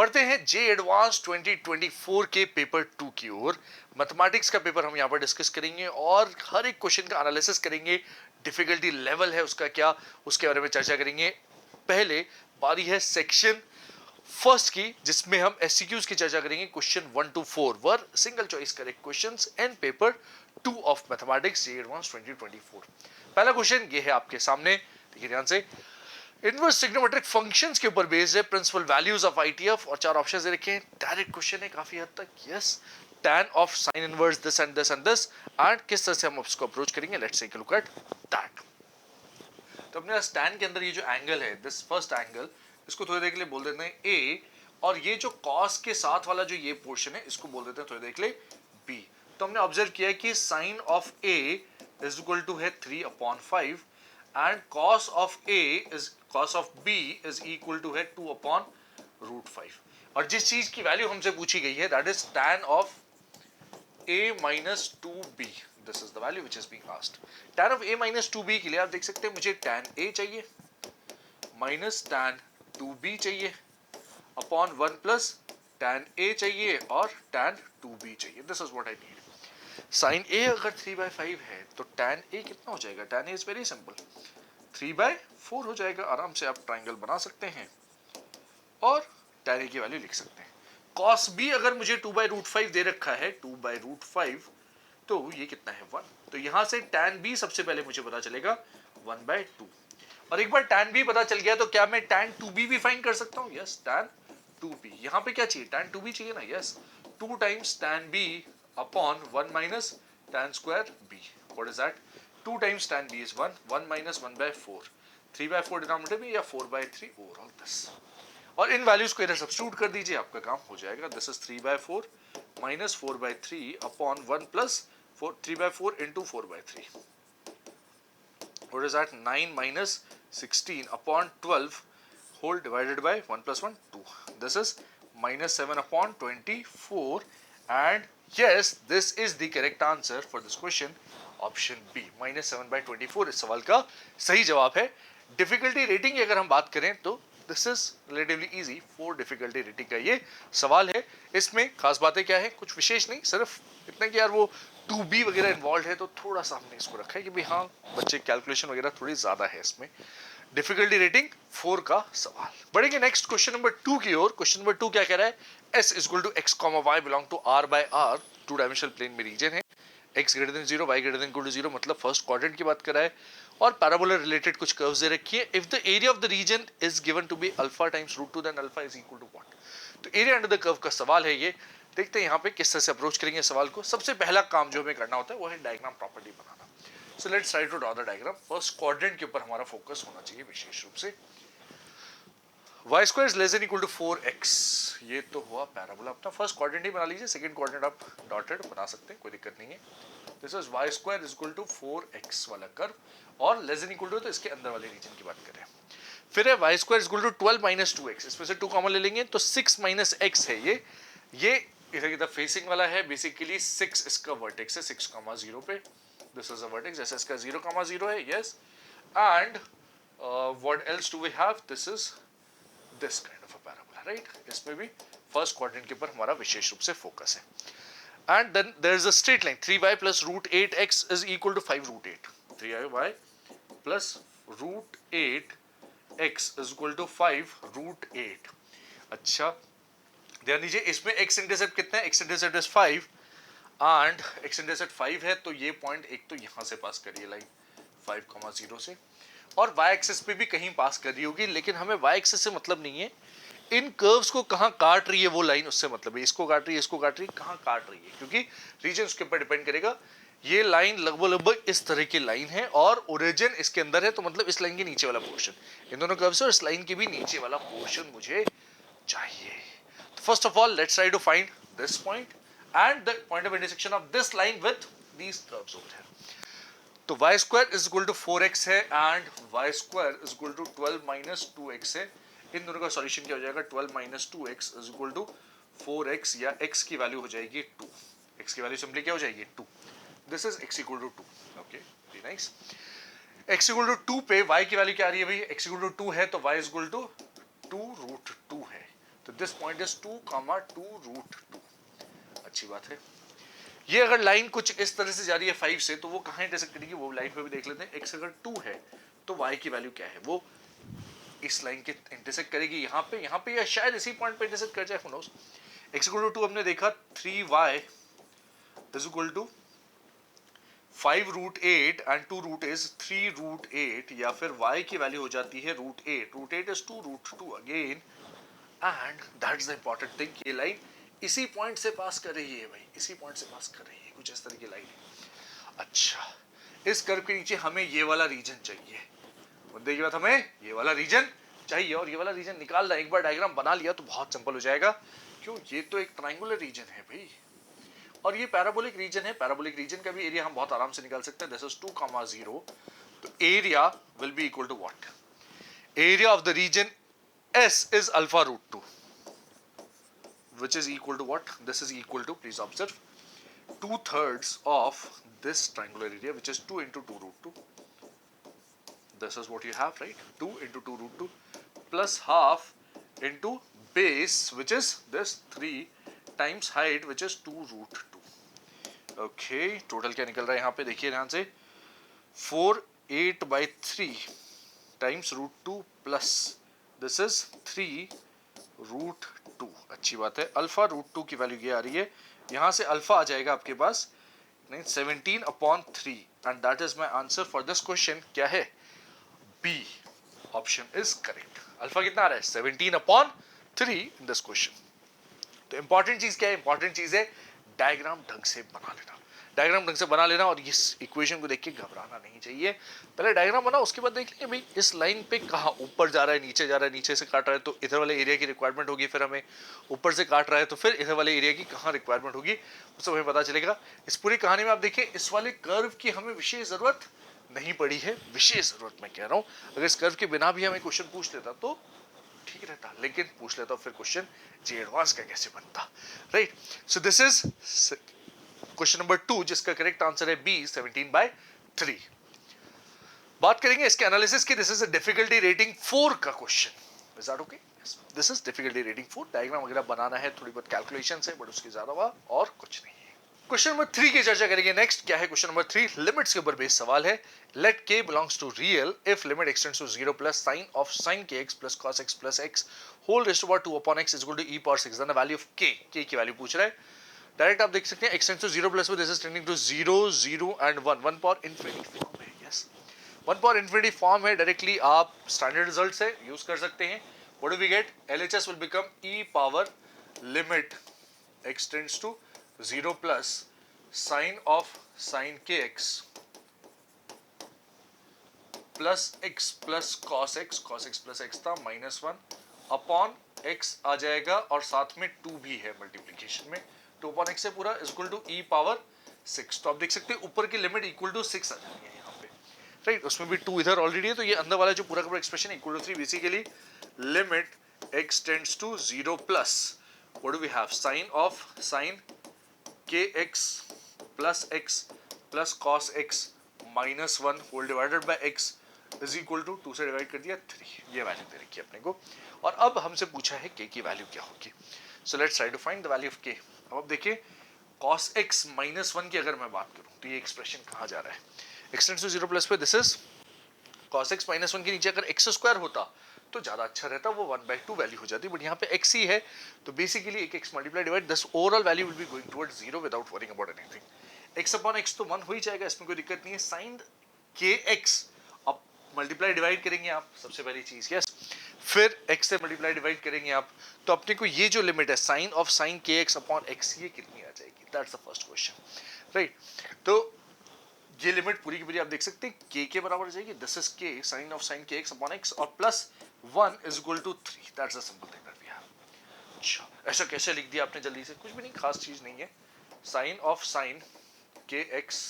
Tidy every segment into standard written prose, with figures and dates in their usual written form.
बढ़ते हैं जे एडवांस 2024 के पेपर 2 की ओर। मैथमेटिक्स का पेपर हम यहाँ पर डिस्कस करेंगे और हर एक क्वेश्चन का एनालिसिस करेंगे, डिफिकल्टी लेवल है उसका क्या, उसके बारे में चर्चा करेंगे। पहले बारी है सेक्शन फर्स्ट की, जिसमें हम एससीक्यूज की चर्चा करेंगे। Question 1 to 4 were single choice correct questions in paper 2 of mathematics J advance 2024। पहला क्वेश्चन ये है आपके सामने, देखिए ध्यान से। इनवर्स ट्रिग्नोमेट्रिक फंक्शंस के ऊपर बेस्ड है, प्रिंसिपल वैल्यूज ऑफ आईटीएफ, और चार ऑप्शंस दे रखे हैं। डायरेक्ट क्वेश्चन है काफी हद तक। Yes, tan of sine inverse this and this and this, and किस तरह से हम उसको अप्रोच करेंगे, let's take a look at that. तो अपने पास tan के अंदर ये जो एंगल है, दिस फर्स्ट एंगल, इसको थोड़ी देर के लिए बोल देते हैं a, और ये जो cos के साथ वाला जो ये पोर्शन है, इसको बोल देते हैं थोड़ी देर के लिए b। तो हमने ऑब्जर्व किया है कि sine of a is equal to है 3/5 and cos of b is equal to है 2/√5। और जिस चीज की वैल्यू हमसे पूछी गई है, that is tan of a minus 2b, this is the value which is being asked. tan of a minus 2b के लिए आप देख सकते हैं मुझे tan a चाहिए माइनस tan 2b चाहिए अपॉन 1 प्लस tan a चाहिए और tan 2b चाहिए। This is what I need. sin a अगर 3/5 है तो tan a कितना हो जाएगा? tan a is very simple, 3/4 हो जाएगा। आराम से आप ट्राइंगल बना सकते हैं और tan a की वैल्यू लिख सकते हैं। cos b अगर मुझे 2/√5 दे रखा है, 2/√5, तो ये कितना है? 1। तो यहां से tan b सबसे पहले मुझे पता चलेगा 1/2। और एक बार tan b पता चल गया तो क्या मैं tan 2b भी फाइंड कर सकता हूं? Yes, tan 2b। यहां पे क्या चाहिए? tan 2b चाहिए ना। Yes, 2 times tan b upon 1 minus tan square b। What is that? 2 times tan b is 1, 1 minus 1/4, 3/4 denominator में, या 4/3 ओवरऑल दिस। और इन वैल्यूज को इधर सब्स्टिट्यूट कर दीजिए, आपका काम हो जाएगा। This is 3/4 minus 4/3 upon 1 plus 3/4 into 4/3। What is that? 9 minus 16 upon 12 whole divided by 1 plus 1, 2. This is minus 7 upon 24, and yes, this is the correct answer for this question. Option B, minus 7/24 इस सवाल का सही जवाब है। Difficulty rating की अगर हम बात करें तो this is relatively easy. 4 difficulty rating का ये सवाल है। इसमें खास बातें क्या है? कुछ विशेष नहीं, सिर्फ इतना कि यार वो 2B वगैरह इन्वॉल्व है, तो थोड़ा सा हमने इसको रखा है कि भाई हाँ, बच्चे कैलकुलेशन वगैरह थोड़ी ज्यादा है इसमें। डिफिकल्टी रेटिंग 4 का सवाल। बढ़ेंगे नेक्स्ट क्वेश्चन नंबर 2 की ओर। क्वेश्चन नंबर 2 क्या कह रहा है? S is equal to x, y belong to R/R, 2 dimensional plane में रीजन है। x greater than 0, y greater than equal to 0, मतलब फर्स्ट क्वाड्रेंट की बात कर रहा है। और पैराबोला रिलेटेड कुछ कर्व्स दे रखी है। If the area of the region is given to be alpha times √2, then alpha is equal to what? तो एरिया अंडर द कर्व का सवाल है ये। देखते हैं यहाँ पे किस तरह से अप्रोच करेंगे सवाल को। सबसे पहला काम जो हमें करना होता है वो है डायग्राम प्रॉपर्टी बनाना। So let's try to draw the diagram. First quadrant के ऊपर हमारा फोकस होना चाहिए विशेष रूप से। y square is less than equal to 4x, ये तो हुआ पैराबोला। अपना फर्स्ट क्वाड्रेंट ही बना लीजिए, सेकंड क्वाड्रेंट आप डॉटेड बना सकते हैं, कोई दिक्कत नहीं है। This is y square is equal to 4x वाला कर्व, और लेस देन इक्वल टू तो इसके अंदर वाले रीजन की बात करें। फिर है y square is equal to 12 minus 2x, इसमें से 2 कॉमन ले लेंगे तो 6 माइनस x है। ये इधर फेसिंग वाला है, बेसिकली 6 इसका वर्टेक्स है 6,0 पे। दिस इज अ वर्टेक्स, जैसे इसका 0,0 है। Yes, and what else do we have? This is this kind of a parabola, right? इसमें भी फर्स्ट क्वाड्रेंट के ऊपर हमारा विशेष रूप से फोकस है। And then there is a straight line 3y plus √8x is equal to 5√8। 3y plus √8x is equal to 5√8। अच्छा, ध्यान दीजिए, इसमें x इंटरसेप्ट कितना है? x intercept is 5, and x intercept 5 है, तो ये पॉइंट एक तो यहां से पास करिए लाइन 5,0 से, और y एक्सिस पे भी कहीं पास कर रही होगी, लेकिन हमें y एक्सिस से मतलब नहीं है। इन कर्व्स को कहां काट रही है वो लाइन, उससे मतलब है। इसको काट रही है, इसको काट रही है, कहां काट रही है, क्योंकि रीजन उसके ऊपर डिपेंड करेगा। ये लाइन लगभग इस तरह की लाइन है, और ओरिजिन इसके अंदर है, तो मतलब इस लाइन के नीचे वाला पोर्शन, इन दोनों कर्व्स से और इस लाइन के भी नीचे वाला पोर्शन मुझे चाहिए। First of all, let's try to find this point and the point of intersection of this line with these curves over here. तो y square is equal to 4x है, and y square is equal to 12 minus 2x है। इन दोनों का solution क्या हो जाएगा? 12 minus 2x is equal to 4x, या x की वैल्यू हो जाएगी 2। x की वैल्यू सिंपली क्या हो जाएगी? 2। This is x equal to 2. Okay, very nice. x equal to 2 पे y की वैल्यू क्या आ रही है भाई? x equal to 2 है, तो y is equal to 2√2 है। तो दिस पॉइंट इज 2, 2 √2। अच्छी बात है। ये अगर लाइन कुछ इस तरह से जा रही है 5 से, तो वो कहां इंटरसेक्ट करेगी वो लाइन पे भी देख लेते हैं। x अगर 2 है तो y की वैल्यू क्या है, वो इस लाइन के इंटरसेक्ट करेगी यहाँ पे या शायद इसी पॉइंट पे इंटरसेक्ट कर जाए, who knows. x equal to 2 हमने देखा, 3y is equal to 5 √8 and 2 root is 3 √8, या फिर y की वैल्यू हो जाती है √8। √8 is 2 √2 again, and that's the important thing. ये लाइन इसी पॉइंट से पास कर रही है भाई, इसी पॉइंट से पास कर रही है, कुछ इस तरह की लाइन है। अच्छा, इस कर्व के नीचे हमें ये वाला रीजन चाहिए। मुद्दे की बात, हमें ये वाला रीजन चाहिए, और ये वाला रीजन निकालना, एक बार डायग्राम बना लिया तो बहुत सिंपल हो जाएगा। क्यों, ये तो एक ट्रायंगुलर रीजन है भाई, और ये पैराबोलिक रीजन है। पैराबोलिक रीजन का भी एरिया हम बहुत आराम से निकाल सकते हैं। दिस इज 2, 0, तो area will be equal to what, area of the region S is alpha √2, which is equal to what? This is equal to, please observe, 2/3 of this triangular area, which is 2 into 2 √2. This is what you have, right? 2 into 2 √2 plus half into base, which is this 3 times height, which is 2 √2. Okay, total क्या निकल रहा है यहाँ पे, देखिए ध्यान से, 4/8/3 times √2 plus this is 3 √2। अच्छी बात है। अल्फा √2 की वैल्यू ये आ रही है, यहां से अल्फा आ जाएगा आपके पास 17/3, and that is my answer for this question. क्या है, B option is correct. Alpha कितना आ रहा है, 17/3 इन दिस क्वेश्चन। तो इंपॉर्टेंट चीज क्या है, इंपॉर्टेंट चीज है डायग्राम ढंग से बना लेना, डायग्राम ढंग से बना लेना, और इस इक्वेशन को देख के घबराना नहीं चाहिए। पहले डायग्राम बनाओ, उसके बाद देख लेंगे भाई इस लाइन पे कहाँ ऊपर जा रहा है, नीचे जा रहा है, नीचे से काट रहा है तो इधर वाले एरिया की रिक्वायरमेंट होगी, फिर हमें ऊपर से काट रहा है तो फिर इधर वाले एरिया की कहाँ रिक्वायरमेंट होगी, वो सब हमें पता चलेगा। इस पूरी कहानी में आप देखिए, इस वाले कर्व की हमें विशेष जरूरत नहीं पड़ी है, विशेष जरूरत मैं कह रहा हूँ। अगर इस कर्व के बिना भी हमें क्वेश्चन पूछ लेता तो ठीक रहता, लेकिन पूछ लेता फिर क्वेश्चन जी एडवांस का कैसे बनता, right. So this is question number 2, जिसका करेक्ट आंसर है बी, 17/3। बात करेंगे इसके एनालिसिस की। This is a difficulty rating 4 का question. Is that okay? This is difficulty rating 4। Diagram वगैरह बनाना है, थोड़ी बहुत कैलकुलेशंस है, बट उसके ज्यादा हुआ और कुछ नहीं है। क्वेश्चन नंबर 3 की चर्चा करेंगे नेक्स्ट। क्या है क्वेश्चन नंबर 3? लिमिट्स के ऊपर बेस्ड सवाल है। Let k belongs to real if limit extends to 0 plus sine of sin kx plus cos x plus x whole raised to power 2 upon x is equal to e power 6, then the value of k की value पूछ रहा है। Direct आप देख सकते हैं, extends to 0 plus में this is tending to 0, 0 and 1, 1 power infinity form है। यस, 1 पावर इनफिनिटी फॉर्म है। डायरेक्टली आप स्टैंडर्ड रिजल्ट से यूज कर सकते हैं। What do we get? LHS will become e power limit extends to 0 plus sine of sin kx plus x plus cos x plus x था -1 upon x आ जाएगा, और साथ में 2 भी है मल्टीप्लीकेशन में, 2 अपॉन x है पूरा is equal to e power 6। तो आप देख सकते हैं ऊपर की लिमिट इक्वल टू 6 आ जाएगी है यहाँ पे, राइट। उसमें भी 2 इधर ऑलरेडी है, तो ये अंदर वाला जो पूरा का पूरा expression equal to 3। Basically limit x tends to 0 plus what do we have, sine of sin kx plus x plus cos x -1 whole divided by x is equal to 2 से डिवाइड कर दिया 3। ये वैल्यू दे रखी है अपने को, और अब हमसे पूछा है k की वैल्यू क्या होगी। So let's try to find the value of k। अब देखिए, cos x -1 की अगर मैं बात करूं तो ये एक्सप्रेशन कहाँ जा रहा है, एक्सटेंड्स टू 0 प्लस पे दिस इज cos x -1 के नीचे अगर x² होता तो ज्यादा अच्छा रहता, वो 1/2 वैल्यू हो जाती, बट यहाँ पे x ही है, तो बेसिकली एक x multiply divide this overall value will be going towards 0 without worrying about anything. x upon x तो 1 हो ही जाएगा, इसमें कोई दिक्कत नहीं है। sin kx अब मल्टीप्लाई डिवाइड करेंगे आप, सबसे पहली चीज, यस, फिर x से मल्टीप्लाई डिवाइड करेंगे आप, तो अपने को ये जो लिमिट है sine of sin kx upon x, ये कितनी आ जाएगी, that's the first question, right. तो ये लिमिट पूरी की पूरी आप देख सकते हैं k के बराबर हो जाएगी, this is k sine of sin kx upon x, और plus 1 is equal to 3, that's the simple thing that we have. अच्छा, ऐसा कैसे लिख दिया आपने जल्दी से, कुछ भी नहीं, खास चीज नहीं है। Sine of sin kx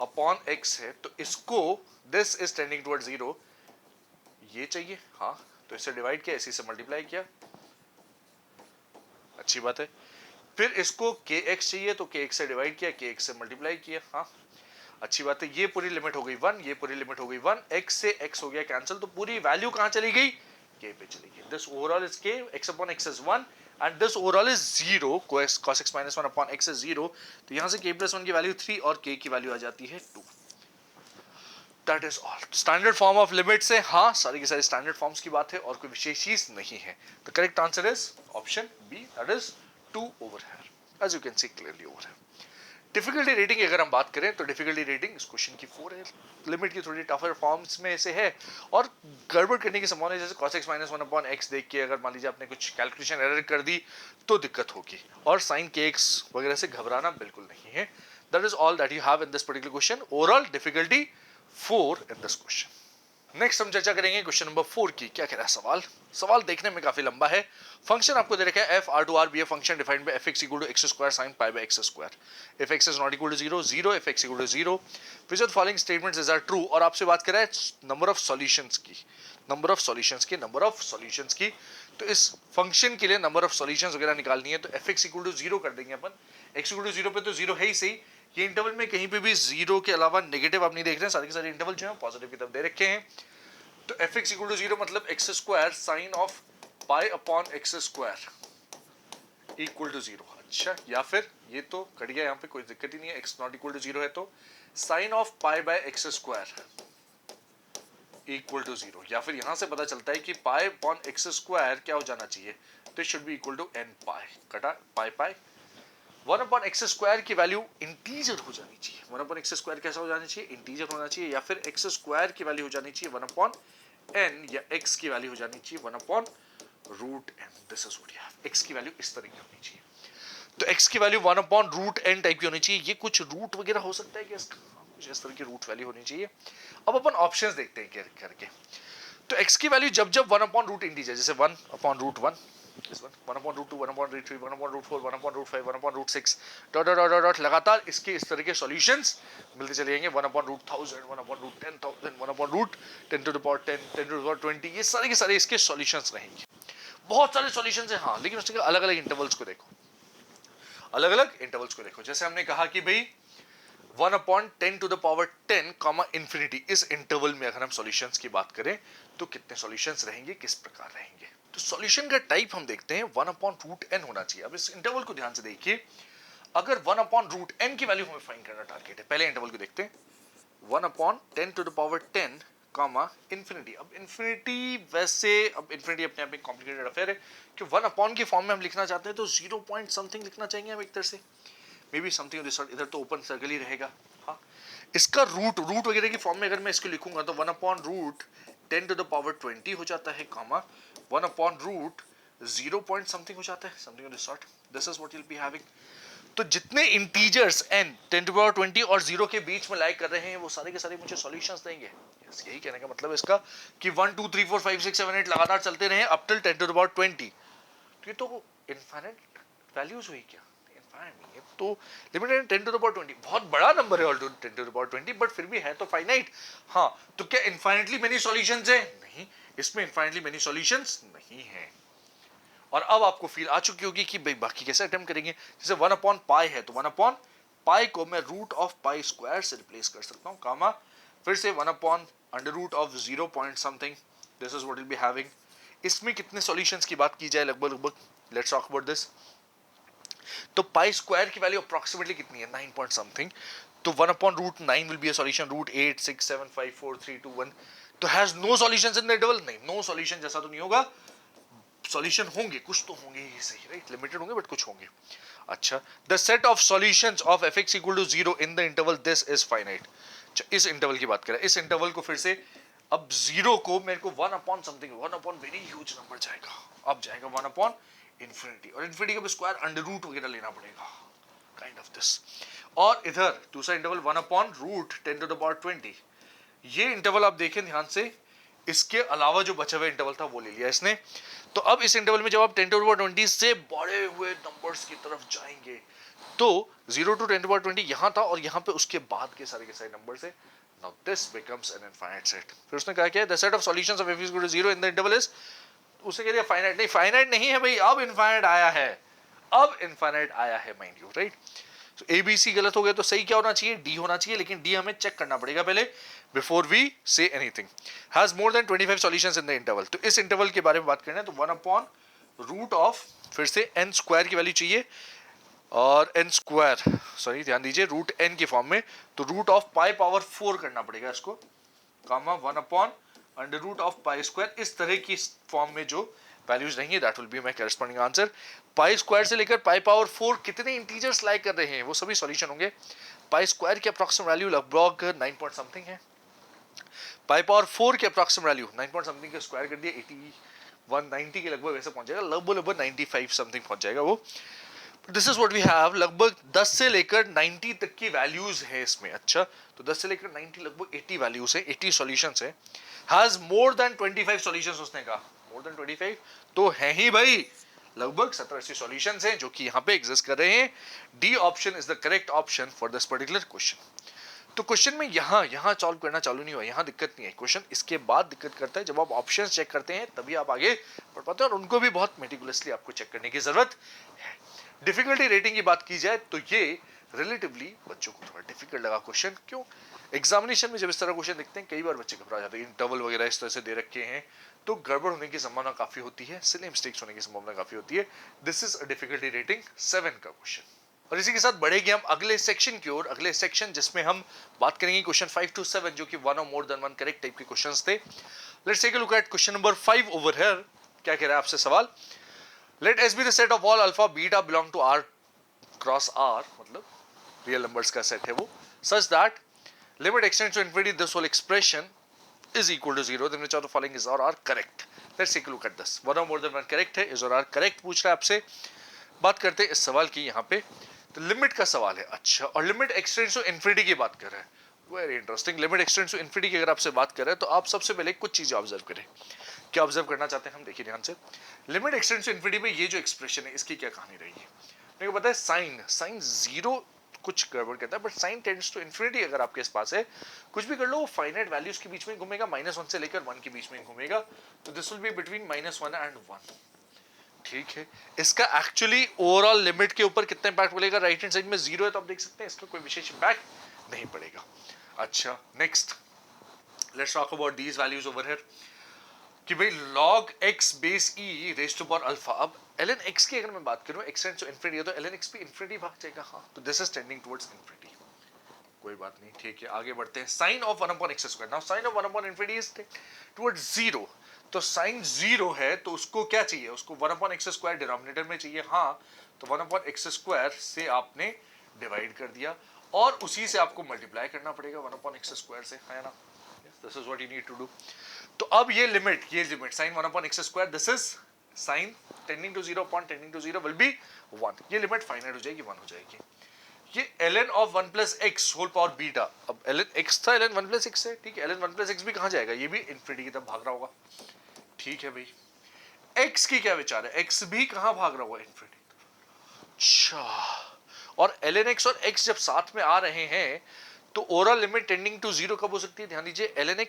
upon x है, तो इसको दिस इज टेंडिंग टुवर्ड्स 0, ये चाहिए, हाँ, तो इससे डिवाइड किया, इसी से मल्टीप्लाई किया, अच्छी बात है। फिर इसको kx चाहिए, तो kx से डिवाइड किया, kx से मल्टीप्लाई किया, हाँ, अच्छी बात है। ये पूरी लिमिट हो गई 1, ये पूरी लिमिट हो गई 1, x से x हो गया कैंसिल, तो पूरी वैल्यू कहां चली गई, k पे चलेगी. This overall is k, x upon x is 1 and this overall is 0, cos x minus 1 upon x is 0. तो यहाँ से k plus 1 की वैल्यू 3 और k की वैल्यू आ जाती है 2. That is all. Standard form of limit से हाँ सारी की सारी स्टैंडर्ड फॉर्म्स की बात है और कोई विशेष चीज नहीं है. The correct answer is option B, that is 2 over here, as you can see clearly over here. Difficulty rating की अगर हम बात करें तो डिफिकल्टी रेटिंग इस क्वेश्चन की 4 है. लिमिट की थोड़ी टफर फॉर्म्स में से है और गड़बड़ करने की संभावना, जैसे cos x minus 1 upon x देख के अगर मान लीजिए आपने कुछ कैलकुलेशन एरर कर दी तो दिक्कत होगी. और sin kx वगैरह से घबराना बिल्कुल नहीं है. That is all that you have in this particular question. Overall difficulty 4 in this question. Next हम चर्चा करेंगे क्वेश्चन नंबर 4 की. क्या कह रहा है सवाल देखने में काफी लंबा है. फंक्शन आपको दे रखा है f r to r be a function defined by fx equal to x square sin pi by x square if x is not equal to 0 0 if x equal to 0 which of the following statements is are true. और आपसे बात कर रहा है number of solutions की. तो इस function के लिए नंबर ऑफ सॉल्यूशंस वगैरह निकालनी है तो fx equal to 0 कर देंगे अपन. x equal to 0 पे तो 0 है ही सही. ये इंटरवल में कहीं पे भी 0 के अलावा नेगेटिव आप नहीं देख रहे हैं. सारे के सारे इंटरवल जो है पॉजिटिव की तरफ दे रखे हैं. तो fx equal to 0 मतलब x square sine of pi upon x square equal to 0. अच्छा, या फिर ये तो कट गया, यहाँ पे कोई दिक्कत ही नहीं है. x नॉट इक्वल टू 0 है तो sine of pi by x square equal to 0. या फिर यहाँ से पता चलता है कि पाई अपॉन x स्क्वायर क्या हो जाना चाहिए, तो should be equal to n pi. कटा पाई 1 अपॉन एक्स स्क्वायर की वैल्यू इंटीजर हो जानी चाहिए. 1 अपॉन एक्स स्क्वायर कैसा हो जाना चाहिए, इंटीजर होना चाहिए. या फिर एक्स स्क्वायर की वैल्यू हो जानी चाहिए 1 अपॉन n, या x की वैल्यू हो जानी चाहिए 1 upon root n. This is what you have. x की वैल्यू इस तरह की होनी चाहिए. तो x की value 1 upon root n type की होनी चाहिए. ये कुछ रूट वगैरह हो सकता है कि कुछ इस तरह की रूट वैल्यू होनी चाहिए. अब अपन ऑप्शंस देखते हैं करके. तो x की वैल्यू जब 1 अपॉन रूट इंटीजर, जैसे 1 upon root 1 this one 1 upon root 2 1 upon root 3 1 upon root 4 1 upon root 5 1 upon root 6 dot dot dot dot लगातार इसके इस तरह के सॉल्यूशंस मिलते चले जाएंगे. 1 upon root 1000 1 upon root 10,000 1 upon root 10 to the power 10 10 to the power 20. ये सारे के सारे इसके सॉल्यूशंस रहेंगे. बहुत सारे सॉल्यूशंस हैं हाँ, लेकिन उसके अलग अलग इंटरवल्स को देखो. जैसे हमने कहा कि भाई 1 upon 10 to the power 10 comma infinity, इस इंटरवल में अगर हम सॉल्यूशंस की बात करें तो कितने सॉल्यूशंस रहेंगे, किस प्रकार रहेंगे. तो सॉल्यूशन का टाइप हम देखते हैं 1 अपॉन रूट n होना चाहिए. अब इस इंटरवल को ध्यान से देखिए. अगर 1 अपॉन रूट n की वैल्यू हमें फाइंड करना टारगेट है, पहले इंटरवल को देखते हैं. 1 upon 10 to the power 10 comma infinity. अब इंफिनिटी वैसे अब इंफिनिटी अपने आप में कॉम्प्लिकेटेड अफेयर है कि 1 अपॉन की फॉर्म में हम लिखना चाहते हैं तो 0 पॉइंट समथिंग लिखना चाहेंगे हम एक तरह से. May be something of this sort. इधर तो ओपन सर्कल ही रहेगा. हाँ, इसका रूट वगैरह की फॉर्म में अगर मैं इसको लिखूंगा तो 1 upon root 10 to the power 20 हो जाता है comma 1 upon root 0 point something हो जाता है, something of this sort. This is what you'll be having. तो जितने integers n 10 to the power 20 और 0 के बीच में लाइक कर रहे हैं वो सारे के सारे मुझे सॉल्यूशंस देंगे. yes, यही कहने का मतलब इसका कि 1 2 3 4 5 6 7 8 लगातार चलते रहे up till 10 to the power 20. तो ये तो इनफाइनाइट वैल्यूज हुई क्या, इनफाइनाइट नहीं है. तो लिमिटेड 10 to the power 20 बहुत बड़ा नंबर है, all 10 to the power 20, but फिर भी है तो फाइनाइट. हाँ, तो क्या इनफाइनाइटली मेनी सॉल्यूशंस है, नहीं, इसमें इनफाइनाइटली मेनी सॉल्यूशंस नहीं है. और अब आपको फील आ चुकी होगी कि भाई बाकी कैसे अटेम्प्ट करेंगे. जैसे 1 अपॉन पाई है तो 1 अपॉन पाई को मैं रूट ऑफ पाई स्क्वायर से रिप्लेस कर सकता हूं कामा फिर से 1 upon under root of 0 point something. This is what will be having. इसमें कितने सॉल्यूशंस की बात की जाए लगभग लेट्स टॉक अबाउट दिस. तो पाई स्क्वायर की वैल्यू अप्रॉक्सीमेटली कितनी है, 9 पॉइंट समथिंग. तो 1 upon root 9 will be a solution. Root 8 6 7 5 4 3 2 1 तो has no solutions in the interval. नहीं, नो सॉल्यूशन जैसा तो नहीं होगा, सॉल्यूशन होंगे, कुछ तो होंगे ही सही, राइट, लिमिटेड होंगे बट कुछ होंगे. अच्छा, the set of solutions of fx equal to 0 in the interval this is finite. इस इंटरवल की बात करें, इस इंटरवल को फिर से अब 0 को मेरे को 1 upon something 1 upon very huge number जाएगा, अब जाएगा 1 अपॉन इंफिनिटी और इंफिनिटी का स्क्वायर अंडर रूट वगैरह लेना पड़ेगा, काइंड ऑफ दिस. और इधर दूसरा interval 1 upon root 10 to the power 20. ये इंटरवल आप देखें ध्यान से, इसके अलावा जो बचा हुआ इंटरवल था वो ले लिया इसने. तो अब इस इंटरवल में जब आप 10 टू द पावर 20 से बड़े हुए नंबर्स की तरफ जाएंगे तो 0 टू 10 टू द पावर 20 यहां था और यहां पे उसके बाद के सारे नंबर्स है. Now this becomes an infinite set. फिर उसने कहा क्या, the set of solutions of f equal to 0 in the interval is, उसे कह दिया फाइनाइट नहीं है भाई, अब इनफाइनाइट आया है, माइंड यू, राइट. तो ए बी सी गलत हो गया, तो सही क्या होना चाहिए? डी होना चाहिए, लेकिन डी हमें चेक करना पड़ेगा पहले before we say anything. Has more than 25 solutions in the interval, तो इस इंटरवल के बारे में बात करना है, तो 1 अपॉन रूट ऑफ, फिर से एन स्क्वायर की वैल्यू चाहिए, और एन स्क्वायर, सॉरी ध्यान दीजिए, रूट एन की फॉर्म में, तो रूट ऑफ पाई पावर 4 करना पड़ेगा इसको, comma 1 upon under root of pi square, इस तरह की फॉर्म में जो वैल्यूज रहेंगे that will be my corresponding answer. Pi square से लेकर पाई पावर 4 कितने इंटीजर्स लाई कर रहे हैं वो सभी सॉल्यूशन होंगे। पाई स्क्वायर की अप्रॉक्सिमेट वैल्यू लगभग 9 पॉइंट समथिंग है, पाई पावर 4 की अप्रॉक्सिमेट वैल्यू 9 पॉइंट समथिंग का स्क्वायर कर दिया 190 के लगभग वैसे पहुंच जाएगा, लगभग 95 समथिंग पहुंच जाएगा वो। This is what we have, लगभग 10 से लेकर 90 तक की वैल्यूज है इसमें। अच्छा, तो 10 से लेकर 90 लगभग 80 वैल्यूज है, 80 सॉल्यूशंस है। हैज मोर देन 25 सॉल्यूशंस, उसने कहा मोर देन 25 तो है ही भाई, लगभग 70-80 सॉल्यूशंस हैं जो कि यहां पे एग्जिस्ट कर रहे हैं। D option is the correct option for this particular question. तो क्वेश्चन में यहां सॉल्व करना चालू नहीं हुआ, यहां दिक्कत नहीं है, क्वेश्चन इसके बाद दिक्कत करता है जब आप ऑप्शंस चेक करते हैं, तभी आप आगे बढ़ पाते हैं, और उनको भी बहुत मेटिकुलसली आपको चेक करने की जरूरत है। डिफिकल्टी रेटिंग की बात की जाए तो ये रिलेटिवली बच्चों को थोड़ा डिफिकल्ट लगा क्वेश्चन। क्यों? एग्जामिनेशन में जब इस तरह क्वेश्चन दिखते हैं कई बार बच्चे घबरा जाते हैं, इंटरवल वगैरह इस तरह से दे रखे हैं तो गड़बड़ होने की संभावना काफी होती है, सिली मिस्टेक्स होने की संभावना काफी होती है। This is a difficulty rating 7 का क्वेश्चन। और इसी के साथ बढ़ेंगे हम अगले सेक्शन की ओर, अगले सेक्शन जिसमें हम बात करेंगे क्वेश्चन 5 to 7 जो कि 1 और मोर देन 1 करेक्ट टाइप के क्वेश्चंस थे। Let's take a look at question number 5 over here. क्या कह रहा है आपसे सवाल? Let S be the set of all alpha beta belong to R cross R, मतलब रियल नंबर्स का सेट है वो, such that limit extends to infinity this whole expression is equal to 0, then which of the following is or are correct? Let's take a look at this. One or more than one correct है, is or are correct पूछ रहा है आपसे। बात करते हैं इस सवाल की यहाँ पे, तो लिमिट का सवाल है। अच्छा, और लिमिट एक्सटेंड्स टू इंफिनिटी की बात कर रहा है, very interesting. Limit extends to infinity की अगर आपसे बात कर रहे हैं तो आप सबसे पहले कुछ चीजें ऑब्जर्व करें। क्या ऑब्जर्व करना चाहते हैं हम? देखिए ध्यान से, लिमिट एक्सटेंड्स टू इंफिनिटी में ये जो एक्सप्रेशन है इसकी क्या कहानी रही है। मेरे को पता है साइन जीरो कुछ गड़बड़ कहता है, but sine tends to infinity अगर आपके पास है, कुछ भी कर लो वो फाइनाइट वैल्यूज के बीच में घूमेगा, -1 से लेकर 1 के बीच में घूमेगा, तो this will be between -1 and 1। ठीक है, इसका एक्चुअली ओवरऑल लिमिट के ऊपर कितना इंपैक्ट पड़ेगा? राइट हैंड साइड में 0 है तो आप देख सकते हैं इसका कोई विशेष इंपैक्ट नहीं पड़ेगा। अच्छा, next let's talk about these values over here कि भाई log x base e raise to power alpha. अब ln x की अगर मैं बात करूं, x टेंड्स टू इंफिनिटी है तो ln x भी इंफिनिटी भाग जाएगा। हाँ, तो this is tending towards infinity, कोई बात नहीं। ठीक है, आगे बढ़ते हैं। Sine of 1 upon x square, now sine of 1 upon infinity is towards 0, तो साइन 0 है तो उसको क्या चाहिए? उसको 1 अपॉन एक्स स्क्वायर डिनोमिनेटर में चाहिए। हाँ, तो 1 अपॉन एक्स स्क्वायर से आपने डिवाइड कर दिया और उसी से आपको मल्टीप्लाई करना पड़ेगा 1 अपॉन एक्स स्क्वायर से, है ना? This is what you need to do. तो अब ये limit sine 1 upon x square, this is sine tending to 0 upon tending to 0 will be 1, ये लिमिट फाइनाइट हो जाएगी, 1 हो जाएगी। ये ln of 1 plus x whole power beta, अब ln x था, ln 1 प्लस एक्स है, ठीक है, ln 1 प्लस एक्स भी कहां जाएगा? ये भी इंफिनिटी की तरफ भाग रहा होगा। ठीक है भाई, x की क्या विचार है? x भी कहां भाग रहा होगा? इंफिनिटी। अच्छा, और ln x और x जब साथ में आ रहे हैं तो ओवरऑल लिमिट टेंडिंग टू 0 कब हो सकती है? ध्यान दीजिए, ln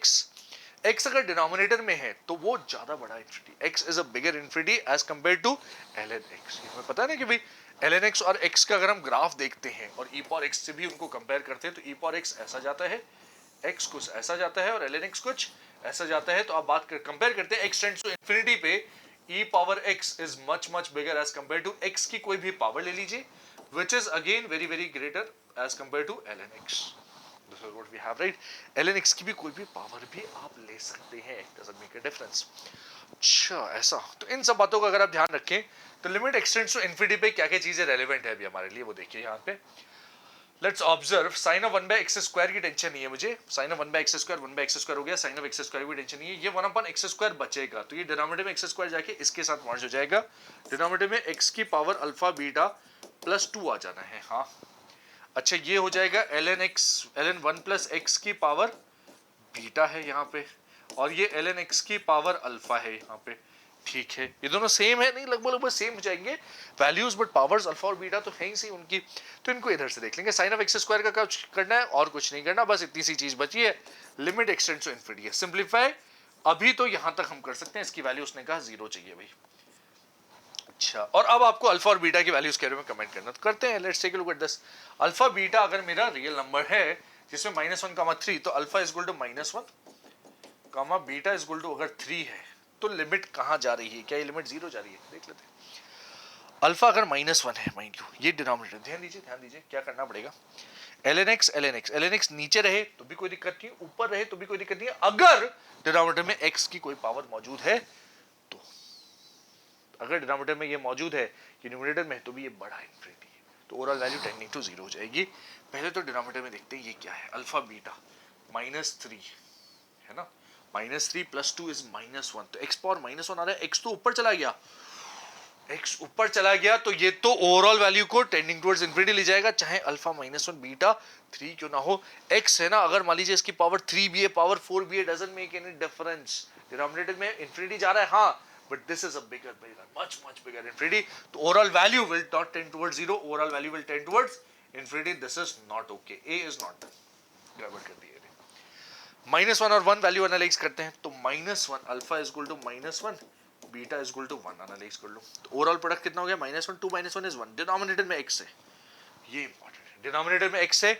x अगर डिनोमिनेटर में है तो वो ज्यादा बड़ा infinity, x is a bigger infinity as compare to ln x। हमें पता है ना कि भाई ln x और x का अगर हम ग्राफ देखते हैं और e पावर x से भी उनको कंपेयर करते हैं तो e पावर x ऐसा जाता है, x कुछ ऐसा जाता है और ln x कुछ ऐसा जाता है। तो आप बात कंपेयर करते हैं x टेंड्स टू इंफिनिटी पे, e power x is much bigger as compare to x की कोई भी पावर ले लीजिए, which is again very greater as compared to ln x. This is what we have, right? ln x की भी कोई भी पावर भी आप ले सकते हैं, doesn't make a difference. अच्छा, ऐसा, तो इन सब बातों का अगर आप ध्यान रखें तो लिमिट एक्सटेंड्स टू इंफिनिटी पे क्या क्या चीजें रेलेवेंट है अभी हमारे लिए वो देखिए यहाँ पे। Let's observe, sine of 1 by x square की टेंशन नहीं है मुझे, sine of 1 by x square 1 by x square हो गया, साइन ऑफ एक्स स्क्वायर की टेंशन नहीं है, ये 1 अपॉन एक्स स्क्वायर बचेगा तो ये डिनोमिनेटर में एक्स स्क्वायर जाके इसके साथ मर्ज हो जाएगा, डिनोमिनेटर में x की पावर अल्फा बीटा प्लस 2 आ जाना है। हाँ, अच्छा, ये हो जाएगा ln 1 प्लस एक्स की पावर बीटा है यहाँ पे, और ये ln x की पावर अल्फा है यहाँ पे। ठीक है, ये दोनों सेम है नहीं, लगभग सेम हो जाएंगे वैल्यूज, बट पावर्स अल्फा और बीटा तो है ही सही उनकी, तो इनको इधर से देख लेंगे। साइन ऑफ एक्स स्क्वायर का कुछ करना है और कुछ नहीं करना, बस इतनी सी चीज बची है, लिमिट एक्सटेंड्स टू इंफिनिटी है। सिंपलीफाई अभी तो यहां तक हम कर सकते हैं, इसकी वैल्यू उसने कहा 0 चाहिए भाई। अच्छा, और अब आपको अल्फा और बीटा की वैल्यूज के बारे में कमेंट करना, तो करते हैं। Let's take a look at this. Alpha beta अगर मेरा रियल नंबर है जिसमें -1, 3, तो alpha is equal to -1, beta is equal to अगर 3 है तो लिमिट कहां जा रही है? क्या ये लिमिट 0 जा रही है? देख लेते हैं। अल्फा अगर -1 है, माइंड यू, ये डिनोमिनेटर, ध्यान दीजिए क्या करना पड़ेगा। ln x नीचे रहे तो भी कोई दिक्कत नहीं, ऊपर रहे तो भी कोई दिक्कत नहीं है, अगर डिनोमिनेटर में x की कोई पावर मौजूद है तो। अगर डिनोमिनेटर में ये मौजूद है कि न्यूमरेटर में, तो भी ये बड़ा इन्फिनिटी है, तो ओवरऑल वैल्यू टेंडिंग टू 0 हो जाएगी। पहले तो डिनोमिनेटर में देखते हैं ये क्या है। अल्फा बीटा -3 है ना, -3 + 2 इज -1, तो x पावर -1 आ रहा है, x तो ऊपर चला गया, x ऊपर चला गया तो ये तो ओवरऑल वैल्यू को टेंडिंग टुवर्ड्स इंफिनिटी ले जाएगा, चाहे अल्फा -1 बीटा 3 क्यों ना हो। x है ना, अगर मान लीजिए इसकी पावर 3 भी है, पावर 4 भी है, doesn't make any difference. Denominator में इंफिनिटी जा रहा है हाँ, but this is a bigger much bigger infinity, तो overall value will not tend towards 0, overall value will tend towards infinity. This is not okay, a is not done, गड़बड़ कर दिया। -1 और 1 वैल्यू एनालाइज करते हैं, तो -1 alpha is equal to -1, beta is equal to 1 analyse कर लो, तो ओवरऑल प्रोडक्ट कितना हो गया? -1 2 -1 इज 1, डिनोमिनेटर में x है, ये इंपॉर्टेंट है, डिनोमिनेटर में x है,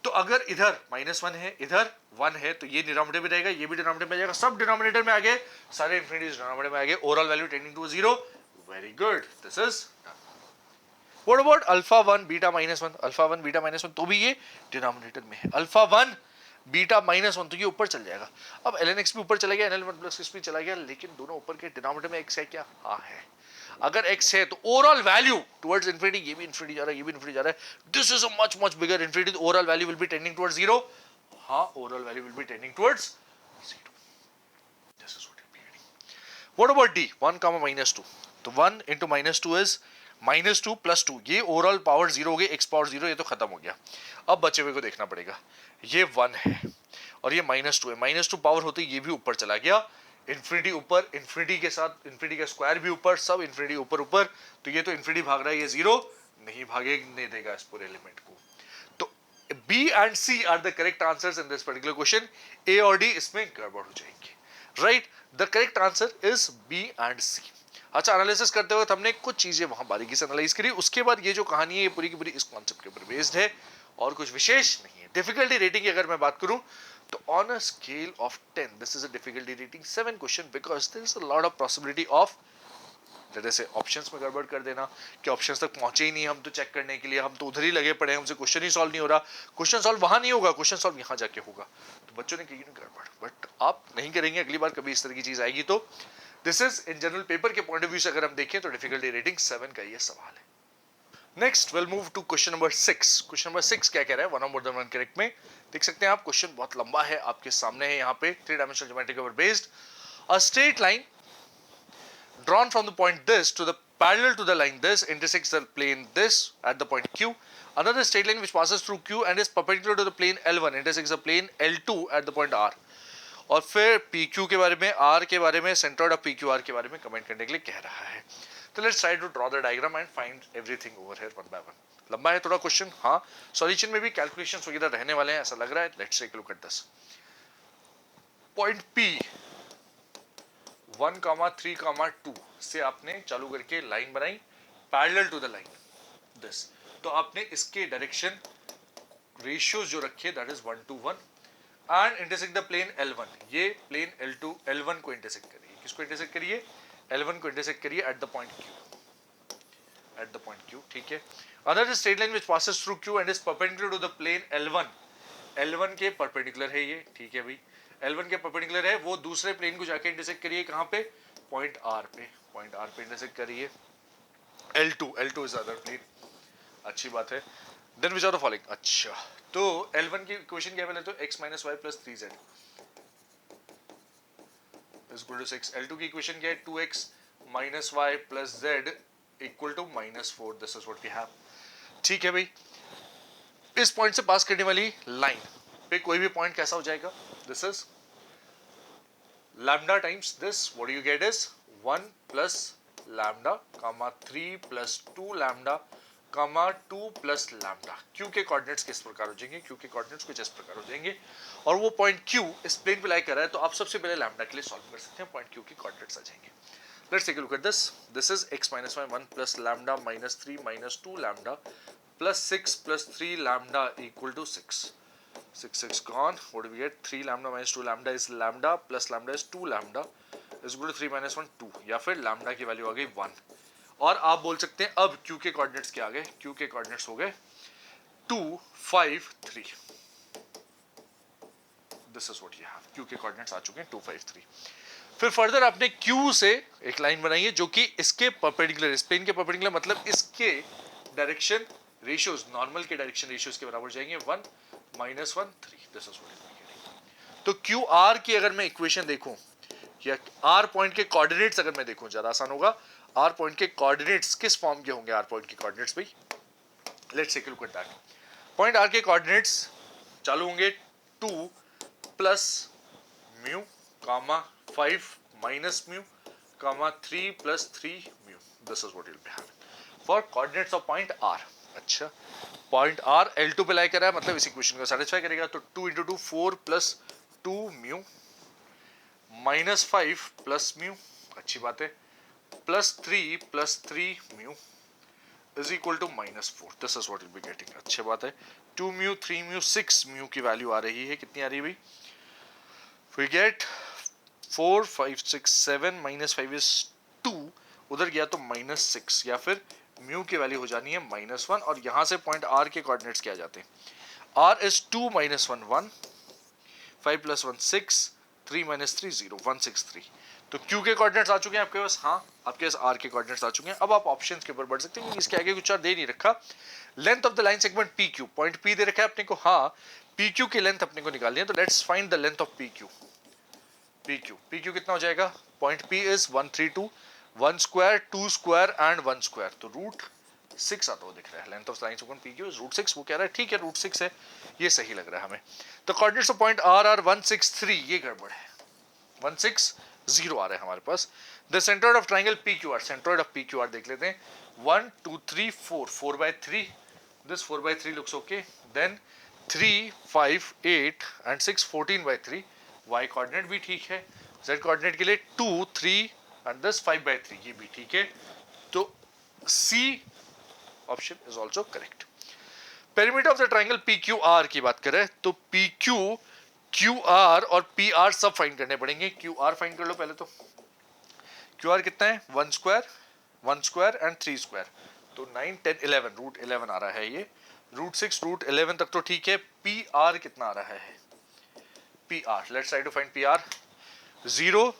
तो अगर इधर -1 है, इधर 1 है, तो ये डिनोमिनेटर में रहेगा, ये भी डिनोमिनेटर में जाएगा, सब डिनोमिनेटर में आ गए, सारे इंफिनिटीज डिनोमिनेटर में आ गए, overall value tending to 0। Very good, this is done. What about alpha 1 beta -1? Alpha 1 beta -1 तो भी ये डिनोमिनेटर में है, अल्फा 1 बीटा -1 तो ये ऊपर चल जाएगा। अब ln x भी ऊपर चला गया, ln1 + x भी चला गया, लेकिन दोनों ऊपर के, डिनोमिनेटर में x है क्या? हाँ है। अगर x है तो ओवरऑल वैल्यू टुवर्ड्स इंफिनिटी, ये भी इंफिनिटी जा रहा है, ये भी इंफिनिटी जा रहा है, this is a much bigger infinity, overall value will be tending towards 0। हाँ, overall value will be tending towards 0, this is what it be getting. What about d 1, -2? तो 1 * -2 इज -2 + 2, ये ओवरऑल पावर 0 हो गई, x power 0, ये तो खत्म हो गया। अब बचे हुए को देखना पड़ेगा, ये 1 है और ये -2 है, -2 पावर होते ये भी ऊपर चला गया, इंफिनिटी ऊपर, इंफिनिटी के साथ इंफिनिटी का स्क्वायर भी ऊपर, सब इंफिनिटी ऊपर ऊपर, तो ये तो इंफिनिटी भाग रहा है, ये 0 नहीं भागने देगा इस पूरे एलिमेंट को। तो B and C are the correct answers in this particular question, A और D इसमें गड़बड़ हो जाएंगे, right. The correct answer is B and C। अच्छा, एनालिसिस करते वक्त हमने कुछ चीजें वहां बारीकी से एनालाइज करी, उसके बाद ये जो कहानी है ये पूरी की पूरी इस कॉन्सेप्ट के ऊपर बेस्ड है और कुछ विशेष नहीं है। डिफिकल्टी रेटिंग की अगर मैं बात करूं तो on a scale of 10 this is a difficulty rating 7 question, because there is a lot of possibility of जैसे ऑप्शंस में गड़बड़ कर देना कि ऑप्शंस तक पहुंचे ही नहीं, हम तो चेक करने के लिए, हम तो उधर ही लगे पड़े हैं, हमसे क्वेश्चन ही सॉल्व नहीं हो रहा, क्वेश्चन सॉल्व वहां नहीं होगा, क्वेश्चन सॉल्व यहां जाके होगा, तो बच्चों ने की नहीं गड़बड़, बट आप नहीं करेंगे, अगली बार कभी इस तरह की चीज आएगी तो। This is in general paper के पॉइंट ऑफ व्यू से अगर हम देखें तो डिफिकल्टी रेटिंग 7 का ये सवाल है। Next will move to question number 6। Question number 6 क्या कह रहा है? वन और मोर देन वन करेक्ट में देख सकते हैं आप, क्वेश्चन बहुत लंबा है, आपके सामने है यहाँ पे, 3 डायमेंशनल ज्योमेट्री के ऊपर based. A straight line drawn from the point this to the parallel to the line this intersects the plane this at the point Q. Another straight line which passes through Q and is perpendicular to the plane L1 intersects the plane L2 at the point R. और फिर PQ के बारे में, R के बारे में, centroid of PQR के बारे में कमेंट करने के लिए कह रहा है। तो let's try to draw the diagram and find everything over here one by one. लंबा है थोड़ा क्वेश्चन, हाँ, सॉल्यूशन में भी कैलकुलेशंस वगैरह रहने वाले हैं ऐसा लग रहा है। Let's take a look at this. Point P 1, 3, 2 से आपने चालू करके लाइन बनाई parallel to the line this, तो आपने इसके डायरेक्शन रेशियोज जो रखे that is 1:1 and intersect the plane L1, ये प्लेन L2 L1 को इंटरसेक्ट करिए, किसको इंटरसेक्ट करिए? L1 को इंटरसेक्ट करिए एट द पॉइंट Q, ठीक है। Another straight line which passes through Q and is perpendicular to the plane L1 के परपेंडिकुलर है ये, ठीक है भाई, L1 के परपेंडिकुलर है, वो दूसरे प्लेन को जाके इंटरसेक्ट करिए कहां पे? पॉइंट R पे इंटरसेक्ट करिए L2 इज अदर प्लेन, अच्छी बात है। Then which are the following, अच्छा तो L1 की इक्वेशन क्या है? तो x - y + 3z is equal to 6। L2 की इक्वेशन क्या है? 2x - y + z equal to -4, this is what we have, ठीक है भाई। इस पॉइंट से पास करने वाली लाइन पे कोई भी पॉइंट कैसा हो जाएगा? This is lambda times this, what do you get is 1 plus lambda comma 3 plus 2 lambda comma 2 plus lambda। Q के कोऑर्डिनेट्स किस प्रकार हो जाएंगे? Q के कोऑर्डिनेट्स कुछ इस प्रकार हो जाएंगे, और वो पॉइंट Q इस प्लेन पे लाई कर रहा है, तो आप सबसे पहले लैम्डा के लिए सॉल्व कर सकते हैं, पॉइंट Q के कोऑर्डिनेट्स आ जाएंगे। Let's take a look at this. This is x minus y 1 plus lambda minus 3 minus 2 lambda plus 6 plus 3 lambda equal to 6. 6 gone. What do we get? 3 lambda minus 2 lambda is lambda plus lambda is 2 lambda is equal to 3 minus 1 2, या फिर lambda की value आ गई 1. और आप बोल सकते हैं अब q के कोऑर्डिनेट्स क्या आ गए? q के कोऑर्डिनेट्स हो गए 2 5 3. This is what you have. q के कोऑर्डिनेट्स आ चुके हैं 2 5 3. फिर फर्दर आपने q से एक लाइन बनाई है जो कि इसके परपेंडिकुलर, इस प्लेन के परपेंडिकुलर, मतलब इसके डायरेक्शन रेशियोज, नॉर्मल के डायरेक्शन रेशियोज के बराबर जाएंगे 1 minus 1 3. This is what it is. तो क्यू आर की अगर मैं इक्वेशन देखूं या आर पॉइंट के कोऑर्डिनेट्स अगर मैं देखूं, ज्यादा आसान होगा. आर पॉइंट के कोऑर्डिनेट्स किस फॉर्म के होंगे? आर पॉइंट के कोऑर्डिनेट्स भाई, let's take a look at that. Point R के कोऑर्डिनेट्स चालू होंगे 2 plus mu comma 5 minus mu comma 3 plus 3 mu. This is what you will be having for coordinates of point R. अच्छा, point R L2 पे लाई कर रहा है, मतलब इस इक्वेशन को सेटिस्फाई करेगा. तो 2 into 2 4 plus 2 mu minus 5 plus mu, अच्छी बात है, plus 3 mu is equal to minus 4. This is what will be getting. अच्छी बात है. 2 म्यू 3 म्यू 6 म्यू की वैल्यू आ रही है. कितनी आ रही है भाई? वी गेट 4 5 6 7 माइनस 5 इज 2, उधर गया तो माइनस 6, या फिर म्यू की वैल्यू हो जानी है माइनस 1. और यहां से पॉइंट आर के कोऑर्डिनेट्स क्या जाते हैं? R is 2 minus 1 1, 5 plus 1 6, 3 minus 3 0, 1 6 3. तो क्यू के कोऑर्डिनेट्स आ चुके हैं आपके पास. हाँ, आपके पास आर के कोऑर्डिनेट्स आ चुके हैं. अब आप ऑप्शंस के ऊपर बढ़ सकते हैं, इसके आगे कुछ और दे नहीं रखा. Length of the line segment P Q, point P दे रखा है अपने को. हाँ, पी क्यू की लेंथ अपने को निकालनी है. तो let's find the length of P Q. P Q कितना हो जाएगा? Point P is 132, 1 square 2 square and 1 square, तो रूट 6 आता हुआ दिख रहा है. Length of line segment P Q is root 6. वो कह रहा है ठीक है रूट 6 है, ये सही लग रहा है हमें. तो coordinates of point R are 163, ये गड़बड़ है. 160 आ रहा है हमारे पास. The centroid of triangle P Q R, centroid of P Q R देख लेते हैं. 1 2 3 4, 4/3. This 4/3 looks okay. Then 3 5 8 and 6 14/3. y coordinate भी ठीक है. z कोऑर्डिनेट के लिए 2 3 and this 5/3, ये भी ठीक है. तो C option is also correct. Perimeter of the triangle P Q are की बात करें तो पी क्यू क्यू आर और पी आर सब फाइंड करने पड़ेंगे. क्यू आर फाइंड कर लो पहले. तो क्यू आर कितना है? 1 स्क्वायर एंड 3 स्क्वायर, तो 9 10 11, रूट 11 आ रहा है ये. रूट 6 रूट 11 तक तो ठीक है. पी आर कितना आ रहा है? P R, let's try to find P R. 0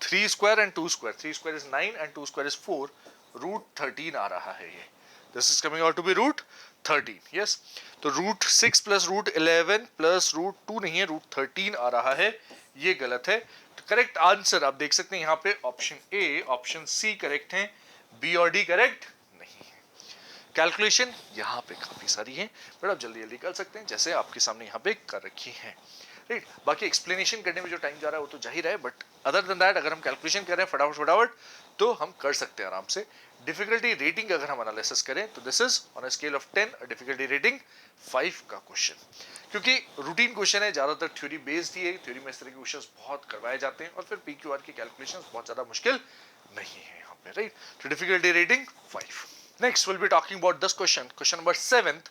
3 square and 2 square, 3 square is 9 and 2 square is 4, root 13 आ रहा है ये. This is coming out to be root 13. Yes, तो root 6 plus root 11 plus root 2 नहीं है, रूट 13 आ रहा है. ये गलत है. तो करेक्ट आंसर आप देख सकते हैं यहाँ पे option A, option C correct है. बी और डी करेक्ट नहीं है. कैलकुलेशन यहाँ पे काफी सारी है, बट आप जल्दी जल्दी कर सकते हैं जैसे आपके सामने यहाँ पे कर रखी है. राइट, बाकी एक्सप्लेनेशन करने में जो टाइम जा रहा है वो तो जाहिर है, बट अदर देन दैट अगर हम कैलकुलेशन कर रहे हैं फटाफट तो हम कर सकते हैं आराम से. डिफिकल्टी रेटिंग अगर हम एनालिसिस करें तो this is on a scale of 10, difficulty rating 5 का क्वेश्चन. क्योंकि रूटीन क्वेश्चन है, ज्यादातर थ्योरी बेस्ड ही है. थ्योरी में इस तरह के क्वेश्चंस बहुत करवाए जाते हैं और फिर पीक्यूआर के कैलकुलेशंस बहुत ज्यादा मुश्किल नहीं है यहाँ पे. राइट, तो difficulty rating 5. Next will be talking about this question number 7.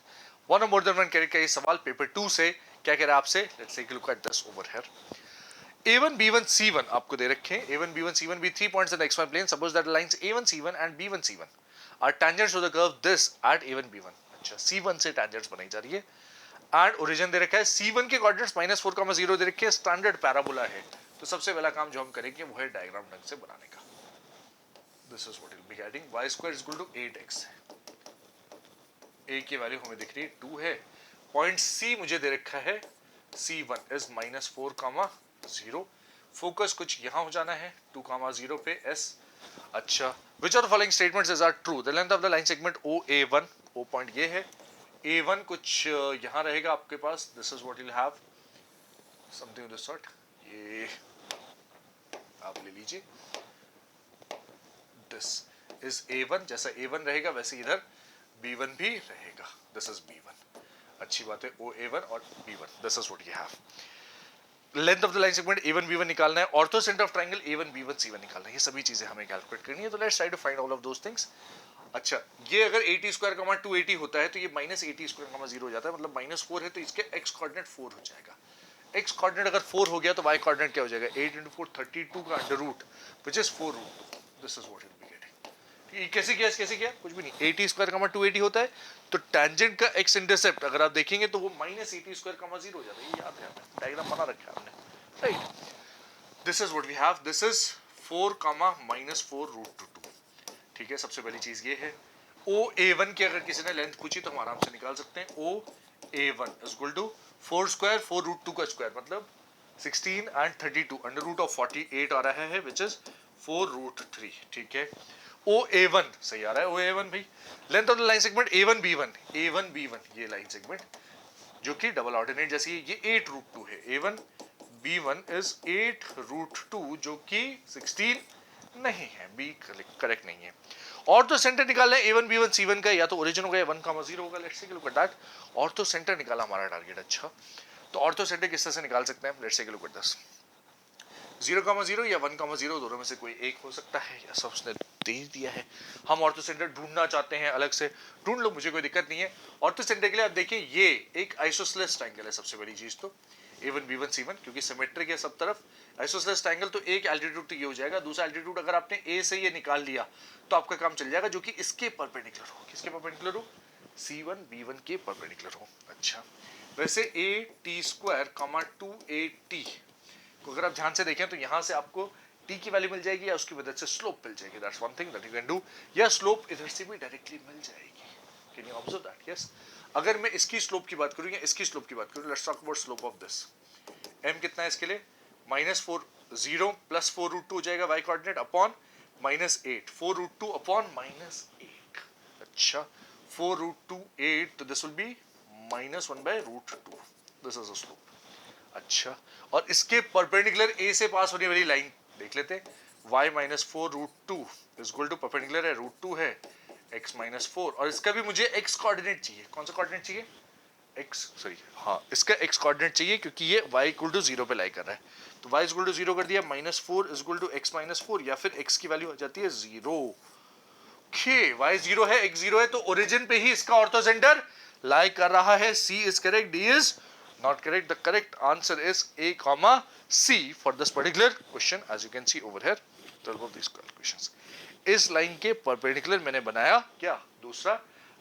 One और मोर देन वन कैरेक्टर का ये सवाल पेपर 2 से. क्या कह रहा है आपसे? Let's take a look at this over here. A1 B1 C1 आपको दे रखे हैं. A1 B1 C1 be 3 points in the xy plane. Suppose that the lines A1 C1 and B1 C1 are tangents to the curve this at A1 B1. अच्छा, C1 से tangents बनाई जा रही है. And origin दे रखा है. C1 के coordinates -4,0 दे रखे हैं. स्टैंडर्ड पैराबोला है. तो सबसे पहला काम जो हम करेंगे वो है डायग्राम ढंग से बनाने का. This is what will be getting. y square is equal to 8x. a की वैल्यू हमें दिख रही है 2 है. पॉइंट C मुझे दे रखा है. C1 is -4,0. फोकस कुछ यहां हो जाना है 2,0 पे S. अच्छा, which of the following statements are true? The length of the line segment OA1, O point ये है. A1 कुछ यहां रहेगा आपके पास. This is what you'll have. Something of this sort. ये आप ले लीजिए. This is A1. जैसा A1 रहेगा वैसे इधर B1 भी रहेगा. This is B1. अच्छी बात है. OA1 और B1. This is what you have. Length of the line segment A1 B1 निकालना है, ortho centre of triangle A1 B1 C1 निकालना है, ये सभी चीजें हमें कैलकुलेट करनी है। तो let's try to find all of those things. अच्छा, ये अगर 80 स्क्वायर कमा 280 होता है तो ये माइनस 80 स्क्वायर कमा 0 हो जाता है, मतलब -4 है, तो इसके x कोऑर्डिनेट 4 हो जाएगा। x कोऑर्डिनेट अगर 4 हो गया तो y कोऑर्डिनेट क्या हो जाएगा, 8 × 4 32 का under root which is 4√2। This is what it be getting. ये कैसे किया, कुछ भी नहीं, 80 स्क्वायर कमा 280 होता है तो टेंजेंट का x इंटरसेप्ट अगर आप देखेंगे तो वो -80 स्क्वायर कमा 0 हो जाता है। ये याद है, हमें डायग्राम बना रखा है हमने, right. This is what we have, this is 4 comma -4√2। ठीक है, सबसे पहली चीज ये है। OA1 की अगर किसी ने लेंथ पूछी तो हम आराम से निकाल सकते हैं। OA1 is equal to 4 square 4√2 का स्क्वायर मतलब 16 एंड 32 अंडर रूट ऑफ 48 आ रहा है विच इज 4√3। ठीक है, OA1 सही आ रहा है। OA1 भाई length of the line segment A1B1 ये लाइन सेगमेंट जो कि डबल ऑर्डिनेट जैसी है, ये 8√2 है। A1B1 इज 8√2 जो कि 16 नहीं है, बी करेक्ट नहीं है। और तो सेंटर निकालना है A1 B1 C1 का, या तो ओरिजिन होगा या 1,0 होगा। Let's take a look at that. और तो सेंटर निकाला हमारा टारगेट। अच्छा, तो और तो सेंटर किस तरह से निकाल सकते हैं, let's take a look at this. 0,0 या 1,0 दोनों में से कोई एक हो सकता है, या सब उसने दे दिया है। हम ऑर्थो सेंटर ढूंढना चाहते हैं, अलग से ढूंढ लो, मुझे कोई दिक्कत नहीं है। ऑर्थो सेंटर के लिए आप देखिए ये एक आइसोसेलेस ट्रायंगल है, सबसे बड़ी चीज तो A1 B1 C1 क्योंकि सिमेट्रिक है सब तरफ। आइसोसेलेस ट्रायंगल तो एक एल्टीट्यूड तो ये हो जाएगा, दूसरा एल्टीट्यूड अगर आपने A से ये निकाल लिया तो आपका काम चल जाएगा, जो कि इसके परपेंडिकुलर हो। किसके परपेंडिकुलर हो, C1 B1 के परपेंडिकुलर हो। अच्छा, वैसे AT² 2AT को अगर आप ध्यान से देखें तो यहां से आपको t की वैल्यू मिल जाएगी या उसकी मदद से स्लोप मिल जाएगी। That's one thing that you can do, या स्लोप इधर से भी डायरेक्टली मिल जाएगी। Can you observe that? Yes, अगर मैं इसकी स्लोप की बात करूं या इसकी स्लोप की बात करूं, let's talk about slope of this. m कितना है इसके लिए, -4 0 + 4√2 हो जाएगा y कोऑर्डिनेट अपॉन -8 4√2 अपॉन -8। अच्छा, 4√2 8, तो this will be -1/√2। This is a slope. अच्छा, और इसके परपेंडिकुलर A से पास होने वाली लाइन देख लेते हैं। y -4√2 is equal to perpendicular है √2 है x -4, और इसका भी मुझे x कोऑर्डिनेट चाहिए। कौन सा कोऑर्डिनेट चाहिए, x, सॉरी हाँ, इसका x कोऑर्डिनेट चाहिए क्योंकि ये y = 0 पे लाई कर रहा है। तो y = 0 कर दिया, -4 इज इक्वल टू x -4, या फिर x की वैल्यू आ जाती है 0। ओके, y 0 है, x 0 है, तो ओरिजिन पे ही इसका ऑर्थो सेंटर लाई कर रहा है। C is correct, D is not correct. The correct answer is A, C for this particular question, as you can see over here. 12 of these calculations. इस line के perpendicular मैंने बनाया क्या, दूसरा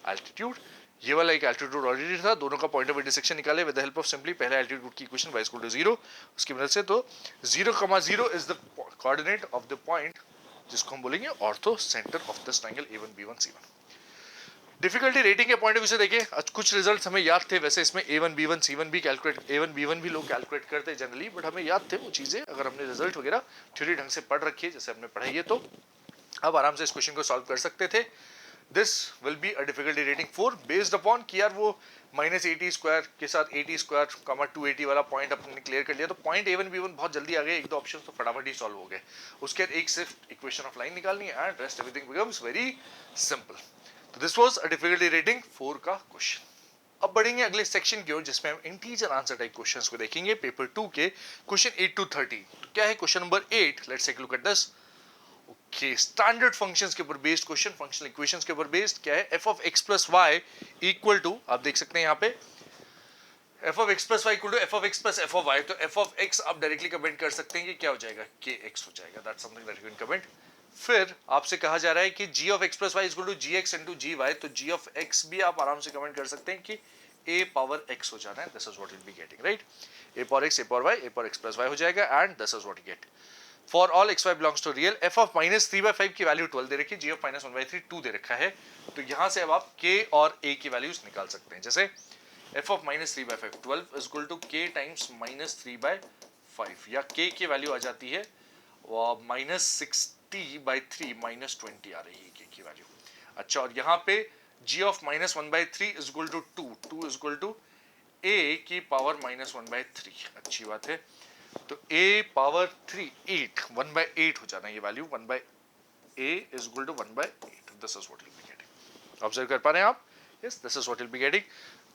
altitude. ये वाला एक एल्टीट्यूड ऑलरेडी था, दोनों का पॉइंट ऑफ इंटरसेक्शन निकाले with the help of simply पहले एल्टीट्यूड की इक्वेशन y = 0 उसकी मदद से। तो 0,0 is the coordinate of the point जिसको हम बोलेंगे ortho centre of this triangle A1 B1 C1। Difficulty rating के पॉइंट ऑफ व्यू से देखें, कुछ रिजल्ट्स हमें याद थे। वैसे इसमें A1 B1 C1 भी कैलकुलेट, A1 B1 भी लोग कैलकुलेट करते हैं जनरली, बट हमें याद थे वो चीज़ें। अगर हमने रिजल्ट वगैरह थ्योरी ढंग से पढ़ रखी है जैसे हमने पढ़ाई है, तो अब आराम से इस क्वेश्चन को सॉल्व कर सकते थे। This will be a difficulty rating 4 based upon कि यार वो -80² के साथ 80² 280 वाला पॉइंट अपने क्लियर कर लिया, तो पॉइंट A1 B1 बहुत जल्दी आ गए, एक दो ऑप्शन तो फटाफट ही सॉल्व हो गए। उसके बाद एक सिर्फ इक्वेशन ऑफ लाइन निकालनी है and rest everything becomes very simple. तो this was a difficulty rating 4 का क्वेश्चन। अब बढ़ेंगे अगले सेक्शन की ओर जिसमें हम इंटीजर आंसर टाइप क्वेश्चंस को देखेंगे, पेपर 2 के क्वेश्चन 8 to 30। तो क्या है question number 8, let's take a look at this. Okay, standard functions के ऊपर बेस्ड क्वेश्चन, फंक्शनल इक्वेशंस के ऊपर बेस्ड। क्या है, f of x plus y equal to, आप देख सकते हैं यहाँ पे f of x plus y equal to f of x plus f of y। तो f of x आप डायरेक्टली कमेंट कर सकते हैं कि क्या हो जाएगा, kx हो जाएगा। That's something that you can comment. फिर आपसे कहा जा रहा है कि g of x plus y equal to gx into gy, तो g of x भी आप आराम से कमेंट कर सकते हैं कि a पावर x हो जाना है। This is what will be getting, right. a power x, a power y, a power x plus y हो जाएगा, and this is what you get. For all x y belongs to real, f of -3/5 की value 12 दे रखी है, g of -1/3 2 दे रखा है। तो यहां से अब आप k और a की वैल्यूज निकाल सकते हैं। जैसे f of -3/5 12 is equal to k times -3/5, या k की वैल्यू आ जाती है -60/3 -20 आ रही है k की वैल्यू। अच्छा, और यहाँ पे g of -1/3 is equal to 2 is equal to a की पावर -1/3। अच्छी बात है, तो a पावर 3 8 1/8 हो जाना ये वैल्यू, 1/a is equal to 1/8। This is what will be getting. Observe कर पा रहे हैं आप? Yes, this is what will be getting.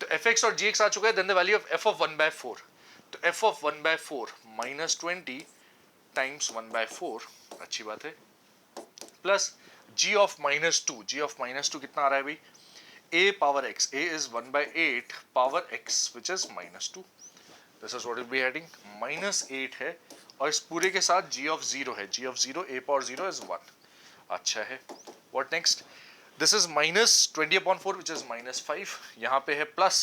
तो fx और gx आ चुका है, then the value of f of 1/4। तो f ऑफ 1/4 माइनस 20 टाइम्स 1/4, अच्छी बात है, plus g of -2, g of -2 कितना आ रहा है भाई, a power x, a is 1/8 power x which is -2, this is what will be heading, -8 है और इस पूरे के साथ g of 0 है, g of 0 a power 0 is 1, अच्छा है। what next, this is -20/4 which is -5, यहाँ पे है plus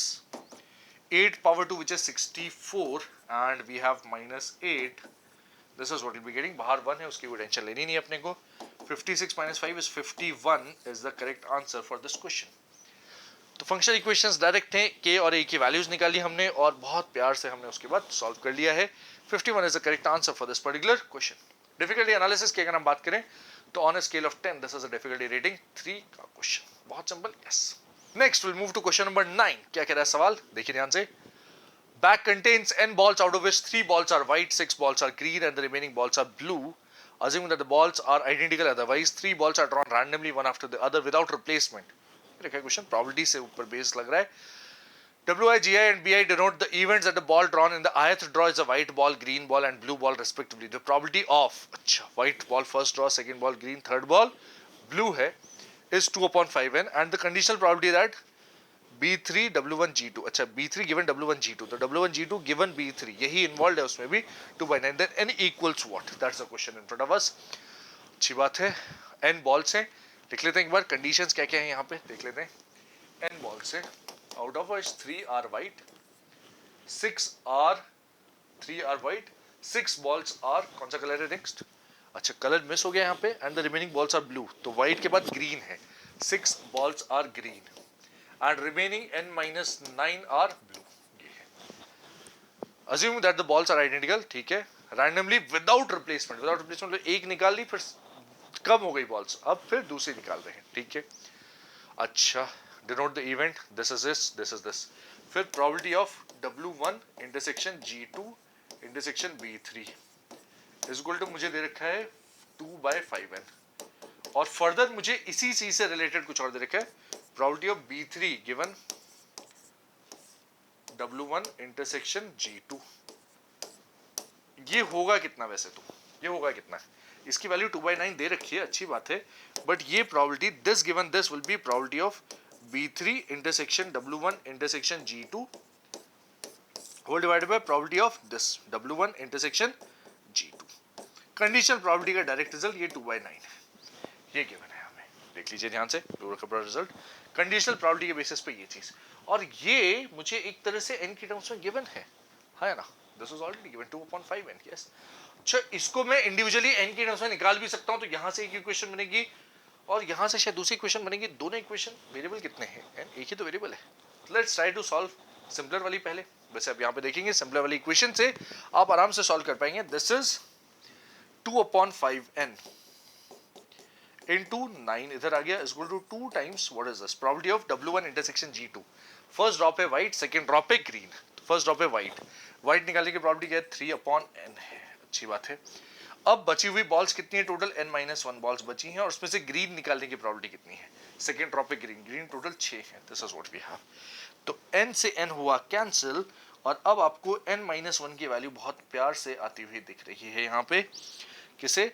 8 power 2 which is 64 and we have -8, this is what we'll be getting, बाहर 1 है उसकी कोई टेंशन लेनी नहीं अपने को, 56 minus 5 is 51 is the correct answer for this question। तो फंक्शनल इक्वेशंस डायरेक्ट हैं, k और a की वैल्यूज निकाली हमने और बहुत प्यार से हमने उसके बाद सॉल्व कर लिया है। 51 is the correct answer for this particular question। Difficulty analysis की अगर हम बात करें तो on a scale of 10 this is a difficulty rating 3 का क्वेश्चन, बहुत simple, yes. Next will move to question number 9। क्या कह रहा है सवाल, देखिए ध्यान से। Bag contains n balls out of which 3 balls are white, 6 balls are green and the remaining balls are blue. Assuming that the balls are identical, otherwise 3 balls are drawn randomly one after the other without replacement. Question probability से ऊपर base लग रहा है। WI, GI and BI denote the events that the ball drawn in the ith draw is a white ball, green ball and blue ball respectively. The probability of अच्छा white ball first draw, second ball green, third ball blue है is 2/5n and the conditional probability that B3 W1 G2, अच्छा B3 given W1 G2, तो W1 G2 given B3 यही involve है उसमें भी 2/9, then n equals what, that's the question in front of us। अच्छी बात है, n बॉल्स हैं, लिख लेते हैं एक बार, कंडीशंस क्या क्या है यहाँ पे देख लेते हैं। n बॉल्स हैं, out of which 3 are white, 3 are white, 6 balls are, कौन सा कलर है नेक्स्ट, अच्छा कलर मिस हो गया यहाँ पे, and the remaining balls are blue, तो व्हाइट के बाद ग्रीन है, 6 balls are green and remaining n-9 are blue। Assume that the balls are identical, ठीक है, randomly without replacement मतलब एक निकाल ली फिर कम हो गई बॉल्स, अब फिर दूसरी निकाल रहे हैं, ठीक है। अच्छा, denote the event, this is this, फिर probability of W1 intersection G2 intersection B3 is equal to मुझे दे रखा है 2/5n और फर्दर मुझे इसी चीज से रिलेटेड कुछ और दे रखा है, probability of B3 given W1 intersection G2, ये होगा कितना वैसे, तो ये होगा कितना, इसकी वैल्यू 2/9 दे रखी है, अच्छी बात है, बट ये probability this given this will be probability of B3 intersection W1 intersection G2 whole divided by probability of this W1 intersection G2। Conditional probability का डायरेक्ट रिजल्ट ये 2/9 है, ये गिवन है हमें, देख लीजिए ध्यान से रिजल्ट कंडीशनल probability के बेसिस पे ये चीज, और ये मुझे एक तरह से n की टर्म्स में गिवन है ना, this was already given 2/5n, yes. अच्छा, इसको मैं इंडिविजुअली n की टर्म्स में निकाल भी सकता हूं, तो यहां से एक इक्वेशन बनेगी और यहां से शायद दूसरी इक्वेशन बनेगी, दोनों इक्वेशन, वेरिएबल कितने हैं, n एक ही तो वेरिएबल है। Let's try to solve simpler वाली पहले, वैसे अब यहां पे देखेंगे सिंपलर वाली इक्वेशन से आप आराम से सॉल्व कर पाएंगे। दिस इज 2/5n into 9 इधर आ गया is equal to 2 times what is this probability of W1 intersection G2, first drop है व्हाइट, सेकंड ड्रॉप है ग्रीन, फर्स्ट ड्रॉप है व्हाइट निकालने की probability क्या है 3/n है, अच्छी बात है। अब बची हुई बॉल्स कितनी है टोटल, n-1 बॉल्स बची हैं और उसमें से ग्रीन निकालने की probability कितनी है, सेकंड ड्रॉप पे ग्रीन टोटल 6 है, this is what we have. तो n से n हुआ कैंसिल और अब आपको n-1 की वैल्यू बहुत प्यार से आती हुई दिख रही है यहाँ पे, किसे,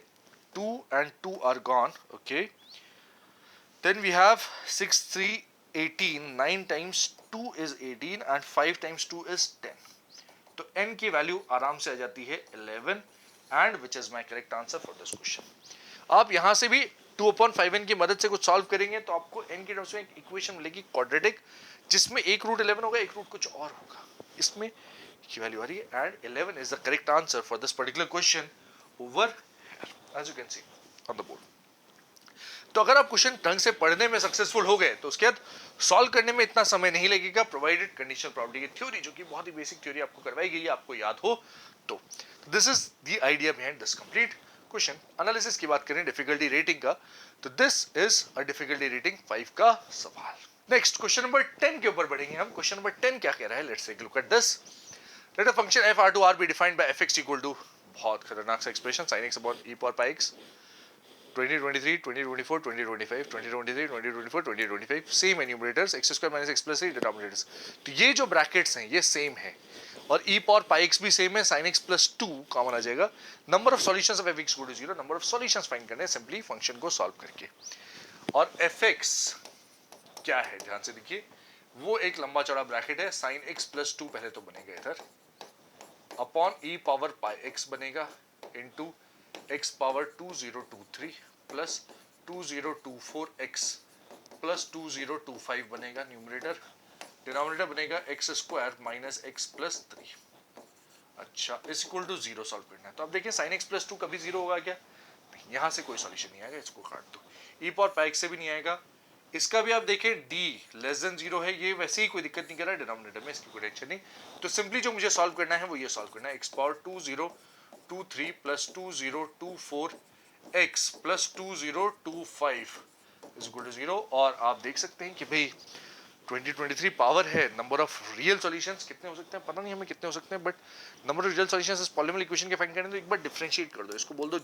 2 and 2 are gone, okay, then we have 6 3 18, 9 times 2 is 18 and 5 times 2 is 10, तो n की वैल्यू आराम से आ जाती है 11 and which is my correct answer for this question। आप यहां से भी 2/5n की मदद से कुछ सॉल्व करेंगे तो आपको n की टर्म्स में एक इक्वेशन मिलेगी क्वाड्रेटिक, जिसमें एक रूट 11 होगा, एक रूट कुछ और होगा, इसमें की वैल्यू आ रही है and 11 is the correct answer for this particular question over as you can see on the board। तो अगर आप क्वेश्चन ढंग से पढ़ने में सक्सेसफुल हो गए तो उसके बाद सॉल्व करने में इतना समय नहीं लगेगा, प्रोवाइडेड कंडीशनल प्रोबेबिलिटी की थ्योरी, जो कि बहुत ही बेसिक थ्योरी आपको करवाई गई है, आपको याद हो तो। This is the idea behind this complete question analysis. की बात करें डिफिकल्टी रेटिंग का, तो this is a difficulty rating 5 का सवाल। नेक्स्ट क्वेश्चन नंबर 10 के ऊपर बढ़ेंगे हम। क्वेश्चन नंबर 10 क्या कह रहा है, let's take a look at this. Let a function f r2 r be defined by fx equal to, बहुत खतरनाक सा expression, sin x upon e power pi x, 2023 2024 2025 2023 2024 2025 same enumerators, x square minus x plus 3 denominators. तो ये जो brackets हैं ये same है और e पावर पाई एक्स भी सेम है, साइन एक्स प्लस 2 कॉमन आ जाएगा। Number of solutions of f x equal to 0, number of solutions find करने सिंपली फंक्शन को सॉल्व करके। और एफ एक्स क्या है ध्यान से देखिए, वो एक लंबा चौड़ा ब्रैकेट है, साइन एक्स प्लस 2 पहले तो बनेगा इधर upon e power pi x बनेगा into x power 2023 plus 2024x plus 2025 बनेगा न्यूमरेटर, डिनोमिनेटर बनेगा x square minus x plus 3। अच्छा इज इक्वल टू 0 सॉल्व करना है। तो अब देखिए साइन एक्स प्लस 2 कभी 0 होगा क्या? नहीं, यहां से कोई सॉल्यूशन नहीं आएगा, इसको काट दो। ई पावर पाई एक्स से भी नहीं आएगा, इसका भी आप देखें d लेस देन 0 है, ये वैसे ही कोई दिक्कत नहीं कर रहा है डिनोमिनेटर में, इसकी कोई टेंशन नहीं। तो सिंपली जो मुझे सॉल्व करना है वो ये सॉल्व करना है, x power 2023 plus 2024 x plus 2025 is equal to 0। और आप देख सकते हैं कि भाई 2023 पावर है, नंबर ऑफ रियल सॉल्यूशंस कितने हो सकते हैं पता नहीं हमें कितने हो सकते हैं, but number of real solutions इस पॉलिनोमियल इक्वेशन के फाइंड करने तो एक बार डिफरेंशिएट कर दो, इसको बोल दो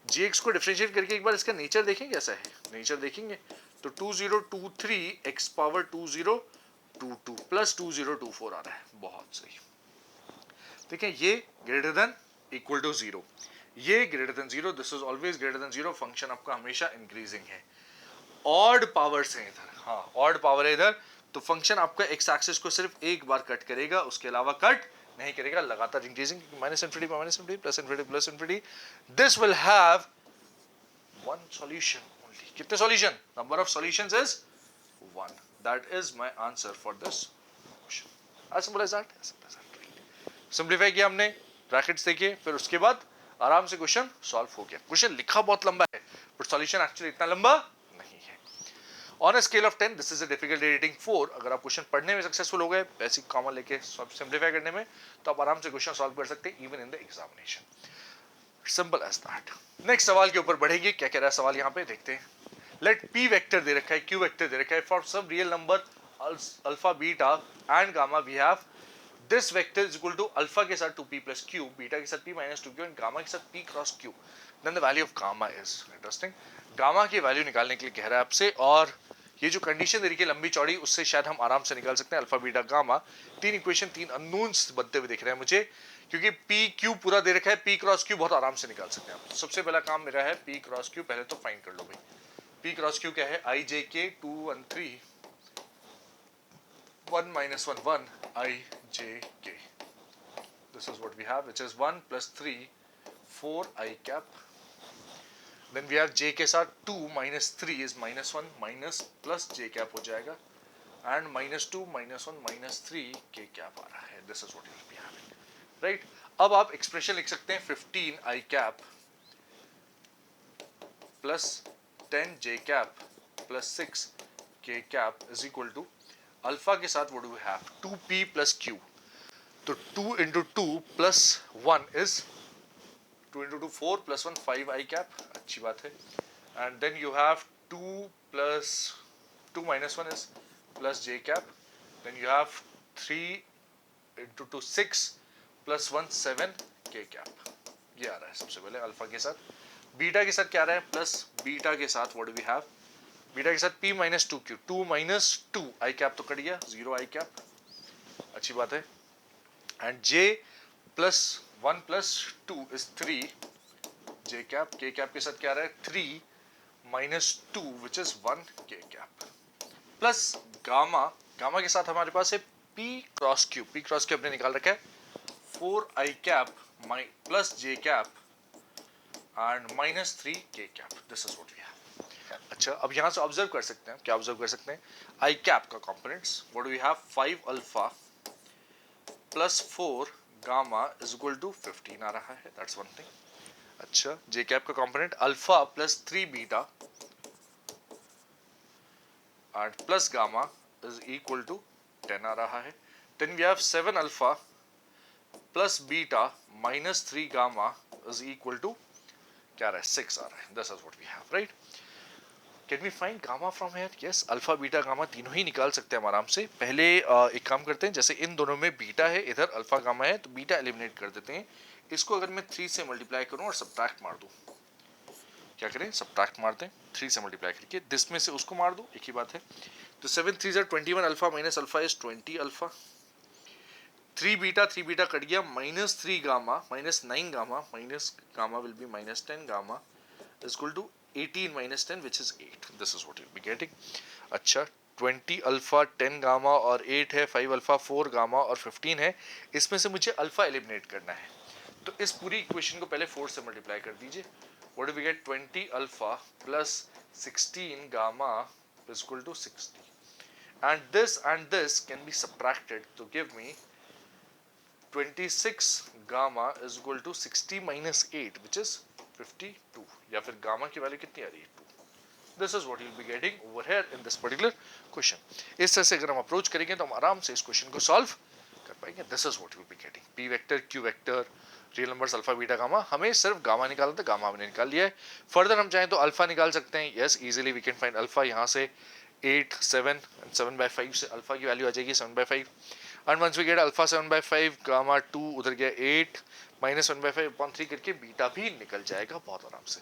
gx को डिफरेंशिएट करके एक बार इसका नेचर देखेंगे कैसा है, नेचर देखेंगे तो 2023 x पावर 2022 प्लस 2024 आ रहा है, बहुत सही। देखिए ये ग्रेटर देन इक्वल टू 0, ये greater than 0, this is always greater than 0, function आपका हमेशा इंक्रीजिंग है। ऑड पावर्स है इधर, हाँ ऑड पावर है इधर, तो फंक्शन आपका एक्स एक्सिस को सिर्फ एक बार कट करेगा, उसके अलावा कट नहीं करेगा, लगातार increasing, minus infinity minus infinity plus infinity plus infinity. This will have one solution only. कितने solution? Number of solutions is 1। That is my answer for this question. As simple as that. Simplify किया हमने, brackets देखिए, फिर उसके बाद आराम से question solve हो गया। क्वेश्चन लिखा बहुत लंबा है बट सॉल्यूशन एक्चुअली इतना लंबा नहीं है। On a scale of 10 this is a difficulty rating 4। अगर आप क्वेश्चन पढ़ने में सक्सेसफुल हो गए, बेसिक कॉमन लेके सिंपलीफाई करने में, तो आप आराम से क्वेश्चन सॉल्व कर सकते हैं even in the examination. Simple as that. Next सवाल के ऊपर बढ़ेंगे, क्या कह रहा है सवाल यहाँ पे देखते हैं। लेट p वेक्टर दे रखा है, q वेक्टर दे रखा है, for some real number alpha beta and gamma we have this vector is equal to alpha के साथ 2p प्लस q, बीटा के साथ p minus 2q and gamma के साथ p cross q। Then the value of gamma is interesting. Gamma की value निकालने के लिए कह रहा है आपसे, और ये जो कंडीशन दे रही है लंबी चौड़ी, उससे शायद हम आराम से निकाल सकते हैं अल्फा बीटा गामा। तीन इक्वेशन, तीन अननोन्स बनते हुए दिख रहे हैं मुझे, क्योंकि पी क्यू पूरा दे रखा है, पी क्रॉस क्यू बहुत आराम से निकाल सकते हैं आप। तो सबसे पहला काम मेरा है पी क्रॉस क्यू, पहले तो फाइंड कर लो भाई। पी क्रॉस क्यू क्या है? आई जे के 2 1 3 1 minus 1 1 I j k. This is what we have, which is 1 plus 3 4 I cap. Then we have j के साथ 2 minus 3 is minus 1 minus plus j cap हो जाएगा, and minus 2 minus 1 minus 3 k cap आ रहा है। This is what you will be having, right? अब आप expression लिख सकते हैं 15 I cap plus 10 j cap plus 6 k cap is equal to alpha के साथ what do we have? 2p plus q. तो 2 into 2 plus 1 is 2 into 2 4 plus 1 5 I cap, अच्छी बात है। And then you have 2 plus 2 minus 1 is plus j cap. Then you have 3 into 2 6 plus 1 7 k cap. ये आ रहा है सबसे पहले alpha के साथ। बीटा के साथ क्या आ रहा है? प्लस बीटा के साथ what do we have? Beta के साथ p माइनस 2q, 2 माइनस 2 आई कैप तो कट गया, 0 आई कैप, अच्छी बात है। And j plus 1 plus 2 is 3 j cap, k cap के साथ क्या आ रहा है? 3 minus 2 which is 1 k cap plus gamma, gamma के साथ हमारे पास है p cross q, p cross q हमने निकाल रखा है 4 आई cap plus j cap and minus 3 k cap. This is what we have. अच्छा अब यहां से ऑब्जर्व कर सकते हैं, क्या ऑब्जर्व कर सकते हैं? आई कैप का components what do we have? 5 alpha plus 4 gamma is equal to 15 आ रहा है, दैट्स वन थिंग। अच्छा जे कैप का component alpha plus 3 beta and plus gamma is equal to 10 आ रहा है। Then we have 7 alpha plus beta minus 3 gamma is equal to क्या आ रहा है? 6 आ रहा है। This is what we have, right? Can we find gamma from here? Yes, alpha beta gamma तीनों ही निकाल सकते हैं हम आराम से। पहले एक काम करते हैं, जैसे इन दोनों में बीटा है, इधर अल्फा गामा है, तो बीटा एलिमिनेट कर देते हैं। इसको अगर मैं 3 से मल्टीप्लाई करूं और सब्ट्रैक्ट मार दूं, क्या करें? सब्ट्रैक्ट मारते हैं 3 से मल्टीप्लाई करके, दिस में से उसको मार दूं, एक ही बात है। तो 7 3 21 alpha minus alpha is 20 alpha, three beta cut गया, -3 gamma, -9 gamma, minus gamma will be -10 gamma is equal to 18 minus 10 which is 8. This is what you'll be getting. अच्छा 20 अल्फा 10 गामा और 8 है, 5 अल्फा 4 गामा और 15 है, इसमें से मुझे alpha eliminate करना है। तो इस पूरी इक्वेशन को पहले 4 से मल्टीप्लाई कर दीजिए। What do we get? 20 alpha plus 16 gamma is equal to 60. And this can be subtracted to give me 26 gamma is equal to 60 minus 8 which is 52, या फिर गामा की वैल्यू कितनी आ रही है 2। This is what you will be getting over here in this particular question. इस तरह से अगर हम अप्रोच करेंगे तो हम आराम से इस क्वेश्चन को सॉल्व कर पाएंगे। This is what you will be getting. P vector, Q vector, real numbers alpha beta gamma, हमें सिर्फ गामा निकालना था, गामा हमने निकाल लिया है। फर्दर हम चाहें तो अल्फा निकाल सकते हैं, yes easily we can find alpha. यहाँ से 8 7 7/5 से अल्फा की वैल्यू आ जाएगी 7/5। And once we get alpha 7/5, gamma 2 उधर गया 8 minus 1/5/3 करके बीटा भी निकल जाएगा बहुत आराम से।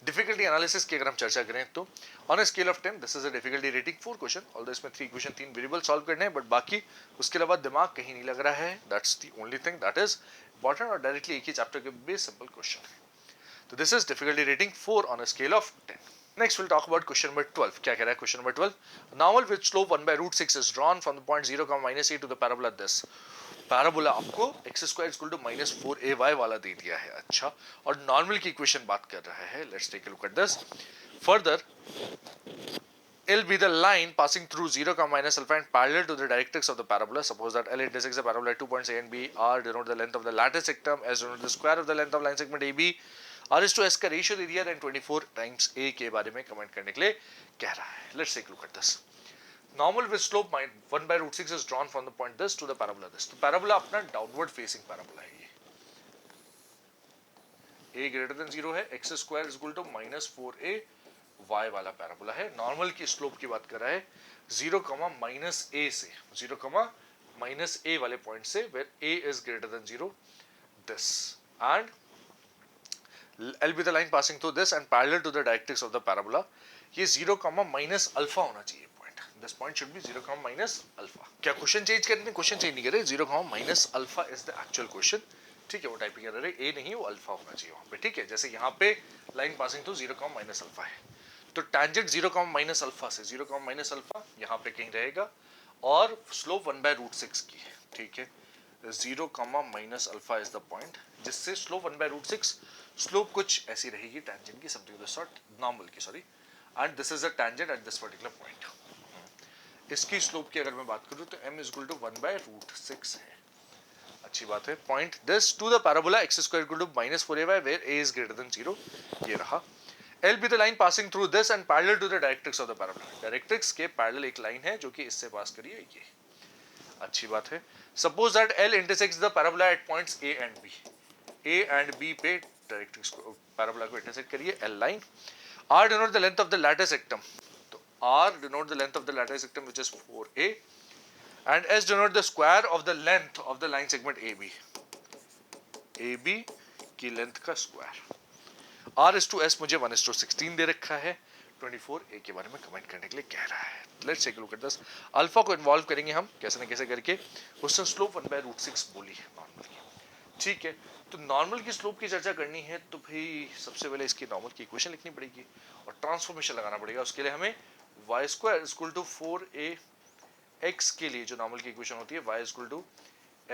डिफिकल्टी एनालिसिस की अगर हम चर्चा करें तो on a scale of 10 this is a difficulty rating 4 question, although इसमें 3 क्वेश्चन 3 वेरिएबल सॉल्व करने हैं, बट बाकी उसके अलावा दिमाग कहीं नहीं लग रहा है। That's the only thing that is important, और डायरेक्टली एक ही चैप्टर के बेस सिंपल क्वेश्चन है। तो this is difficulty rating 4 on a scale of 10। Next we'll talk about question number 12. क्या कह रहा है question number 12? Normal with slope 1/√6 is drawn from the point 0, -a to the parabola this. Parabola आपको x square equal to -4ay वाला दे दिया है। अच्छा, और नॉर्मल की इक्वेशन बात कर रहा है। Let's take a look at this. Further L be the line passing through 0, minus alpha and parallel to the directrix of the parabola. Suppose that L intersects the parabola at 2 points A and B. R denote the length of the lattice sectum, S denote the square of the length of line segment AB. R is to S का ratio दे दिया, then 24 times A के बारे में comment करने के लिए कह रहा है। Let's take a look at this. Normal with slope 1/√6 is drawn from the point this to the parabola this. तो पैराबोला अपना डाउनवर्ड फेसिंग पैराबोला है। ये A ग्रेटर देन 0 है, x square is equal to -4a y वाला parabola है। Normal की slope की बात कर रहा है 0, -a से, 0, -a वाले पॉइंट से, where a is greater than 0 this, and L be the line passing through this and parallel to the directrix of the parabola. ये 0, minus alpha होना चाहिए point. This point should be 0, minus alpha। क्या question change करते हैं? Question change नहीं कर रहे। 0, minus alpha is the actual question। ठीक है, वो टाइपिंग कर रहे, ए नहीं वो अल्फा होना चाहिए वहाँ पे। ठीक है, जैसे यहाँ पे line passing through 0, minus alpha है, तो टेंजेंट 0, minus alpha से 0, minus alpha यहाँ पे कहीं रहेगा, और स्लोप 1/√6 की है। ठीक है, 0, minus alpha is the point, जिससे स्लोप 1/√6, स्लोप कुछ ऐसी रहेगी टेंजेंट की, something of the sort, normal की, sorry, and this is a tangent at this particular point. इसकी स्लोप की अगर मैं बात करूं तो m इज इक्वल टू 1/√6 है। अच्छी बात है। Point this to the parabola x square equal to -4ay where a is greater than 0, ये रहा। L be the line passing through this and parallel to the directrix of the parabola। Directrix के parallel एक line है जो कि इससे पास करी है, ये अच्छी बात है। Suppose that L intersects the parabola at points A and B। A and B पे डायरेक्ट्रिक्स को, पैराबोला को इंटरसेक्ट करिए, L line. R denote the length of the lattice sectum, तो R denote the length of the lattice sectum which is 4A, and S denote the square of the length of the line segment AB। AB की length का square. R is to S मुझे 1:16 दे रखा है, 24A के बारे में comment करने के लिए कह रहा है। Let's take a look at this. Alpha को इन्वॉल्व करेंगे हम कैसे न कैसे करके। उसने स्लोप 1/√6 बोली है नॉर्मल की। ठीक है, तो नॉर्मल की स्लोप की चर्चा करनी है तो भाई सबसे पहले इसकी नॉर्मल की इक्वेशन लिखनी पड़ेगी और ट्रांसफॉर्मेशन लगाना पड़ेगा। उसके लिए हमें y square is equal to 4a x के लिए जो नॉर्मल की इक्वेशन होती है y is equal to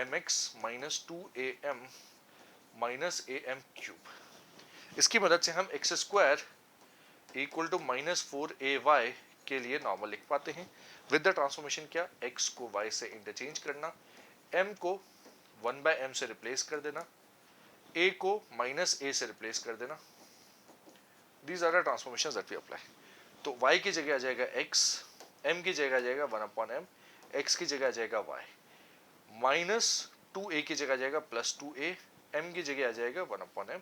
mx minus 2am minus am cube, इसकी मदद से हम x square equal to -4ay के लिए नॉर्मल लिख पाते हैं। विद द ट्रांसफॉर्मेशन क्या, x को y से इंटरचेंज करना, m को 1/m से रिप्लेस कर देना, a को -a से रिप्लेस कर देना। These are the transformations that we apply. तो y की जगह आ जाएगा x, m की जगह आ जाएगा 1/m, x की जगह आ जाएगा y, -2a की जगह आ जाएगा +2a, m की जगह आ जाएगा 1/m,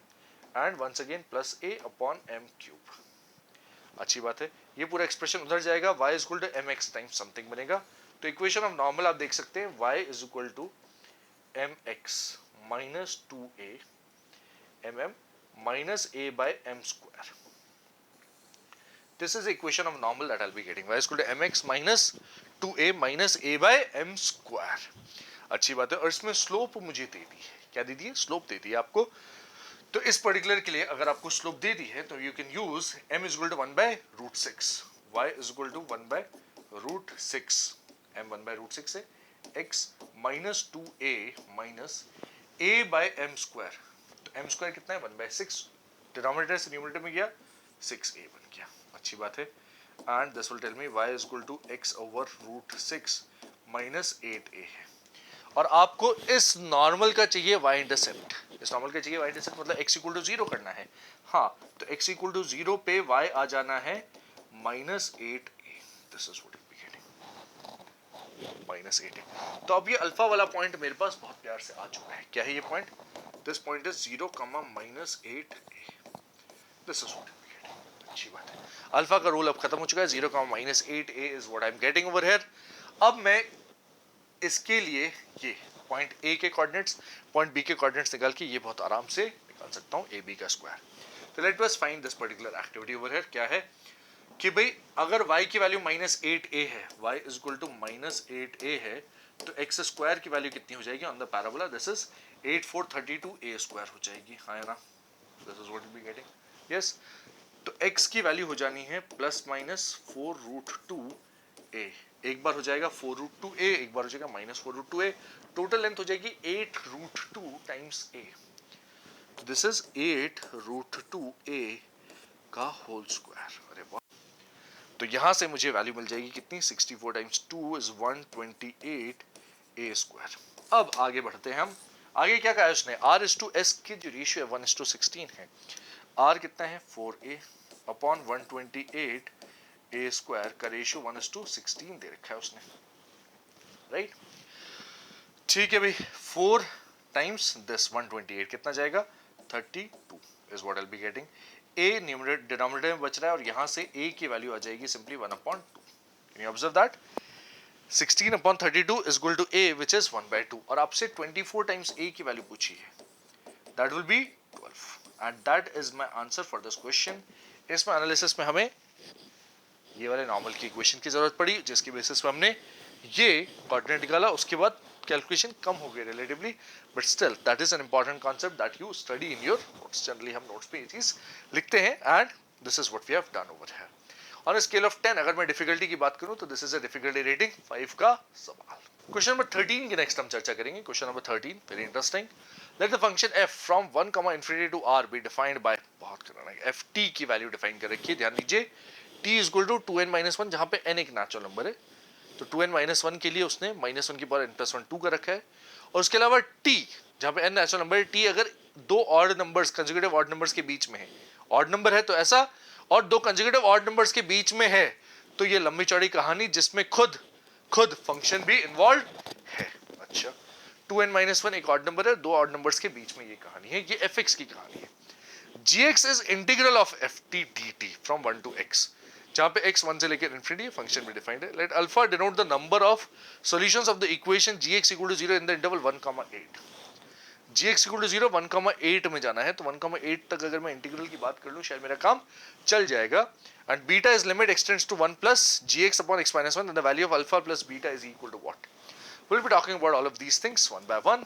and once again +a/m cube. अच्छी बात है, ये पूरा एक्सप्रेशन उधर जाएगा, y is equal to mx times something बनेगा। तो इक्वेशन ऑफ नॉर्मल आप देख सकते हैं, y is equal to mx minus 2a mm minus a by m square. This is the equation of normal that I'll be getting. Y is equal to mx minus 2a minus a by m square. अच्छी बात है। और इसमें slope मुझे दे दी है, क्या दे दी है? स्लोप दे दी है आपको। तो इस पर्टिकुलर के लिए अगर आपको स्लोप दे दी है तो you can use m is equal to 1/√6, y is equal to 1/√6, m 1/√6 है, x minus 2a minus a by m square. तो m स्क्वायर कितना है? 1/6, डिनोमिनेटर से न्यूमरेटर में गया 6a बन गया। अच्छी बात है। And this will tell me y is equal to x over √6 minus 8a है। और आपको इस नॉर्मल का चाहिए y इंटरसेप्ट, इस नॉर्मल का चाहिए y इंटरसेप्ट मतलब x इक्वल टू 0 करना है। हाँ, तो x इक्वल टू 0 पे y आ जाना है minus 8a। This is what we getting, minus 8a। तो अब ये अल्फा वाला पॉइंट मेरे पास बहुत प्यार से आ चुका है। क्या है ये पॉइंट? This point is 0, minus 8a। This is what we getting. अच्छी बात है। अल्फा का रूल अब खत्म हो चुका है। 0, minus 8a is what I am getting over here. अब मैं इसके लिए ये पॉइंट ए के कोऑर्डिनेट्स, पॉइंट बी के कोऑर्डिनेट्स निकाल के ये बहुत आराम से निकाल सकता हूँ ए बी का स्क्वायर। तो let us find this particular activity over here. क्या है कि भाई अगर y की वैल्यू माइनस 8a है, y is equal to minus 8a है, तो x स्क्वायर की वैल्यू कितनी हो जाएगी on the parabola? This is 8432a square हो जाएगी। हाँ या ना? This is what we getting. Yes, तो x की वैल्यू हो जानी है प्लस माइनस 4√2a। एक बार हो जाएगा 4√2a, एक बार हो जाएगा माइनस 4√2a। टोटल लेंथ हो जाएगी 8√2 times a। This is 8√2a का होल स्क्वायर। अरे वाह! तो यहां से मुझे वैल्यू मिल जाएगी कितनी? 64 टाइम्स 2 इज 128a स्क्वायर। अब आगे बढ़ते हैं हम। आगे क्या कहा उसने? r इज टू s की जो रेशियो है 1:16 है। r कितना है? 4a अपॉन 128a स्क्वायर का रेशियो 1:16 दे रखा है उसने, राइट? ठीक है भाई, 4 टाइम्स दिस 128 कितना जाएगा? 32 is what I will be getting. a numerator denominator में बच रहा है और यहां से a की वैल्यू आ जाएगी simply 1/2। Can you observe that? 16/32 is equal to a which is 1/2। और आपसे 24 टाइम्स a की वैल्यू पूछी है, that will B 12 and that is my answer for this question. इसमें एनालिसिस में हमें ये वाले नॉर्मल की इक्वेशन की जरूरत पड़ी, जिसकी बेसिस पे हमने ये कोऑर्डिनेट निकाला। उसके बाद कैलकुलेशन कम हो गई relatively, but still that is an important concept that you study in your notes. Generally हम नोट्स पे ये चीज लिखते हैं and this is what we have done over here. On a scale of 10 अगर मैं डिफिकल्टी की बात करूं तो this is a difficulty rating 5 का सवाल। क्वेश्चन नंबर 13 की नेक्स्ट हम चर्चा करेंगे। Question number 13 very interesting. Let the function f from 1, infinity to r be defined by, बहुत करना है, ft की वैल्यू डिफाइन कर रखी है। ध्यान दीजिए t is equal to 2n-1, जहां पे n एक नेचुरल नंबर है, तो 2n-1 के लिए उसने -1 की पावर n+1 2 का रखा है। और उसके अलावा t जहां पे n नेचुरल नंबर है, t अगर दो odd numbers, consecutive odd numbers के बीच में है, ऑड नंबर है तो ऐसा, और दो कंसेक्यूटिव ऑड नंबर्स के बीच में है तो ये लंबी चौड़ी कहानी जिसमें खुद फंक्शन भी इन्वॉल्व है। अच्छा, 2n-1 एक ऑड नंबर है, दो ऑड नंबर्स के बीच में ये कहानी है, ये fx की कहानी है। gx is integral of ft dt from 1 to x, जहां पे x 1 से लेकर इंफिनिटी है, फंक्शन में डिफाइंड है। Let alpha denote the number of solutions of the equation gx equal to 0 in the interval 1,8। gx equal to 0 1,8 में जाना है, तो 1,8 तक अगर मैं इंटीग्रल की बात कर लूं शायद मेरा काम चल जाएगा। And beta is limit extends to 1 plus gx upon x minus 1 and the value of alpha plus beta is equal to what? We'll be talking about all of these things one by one.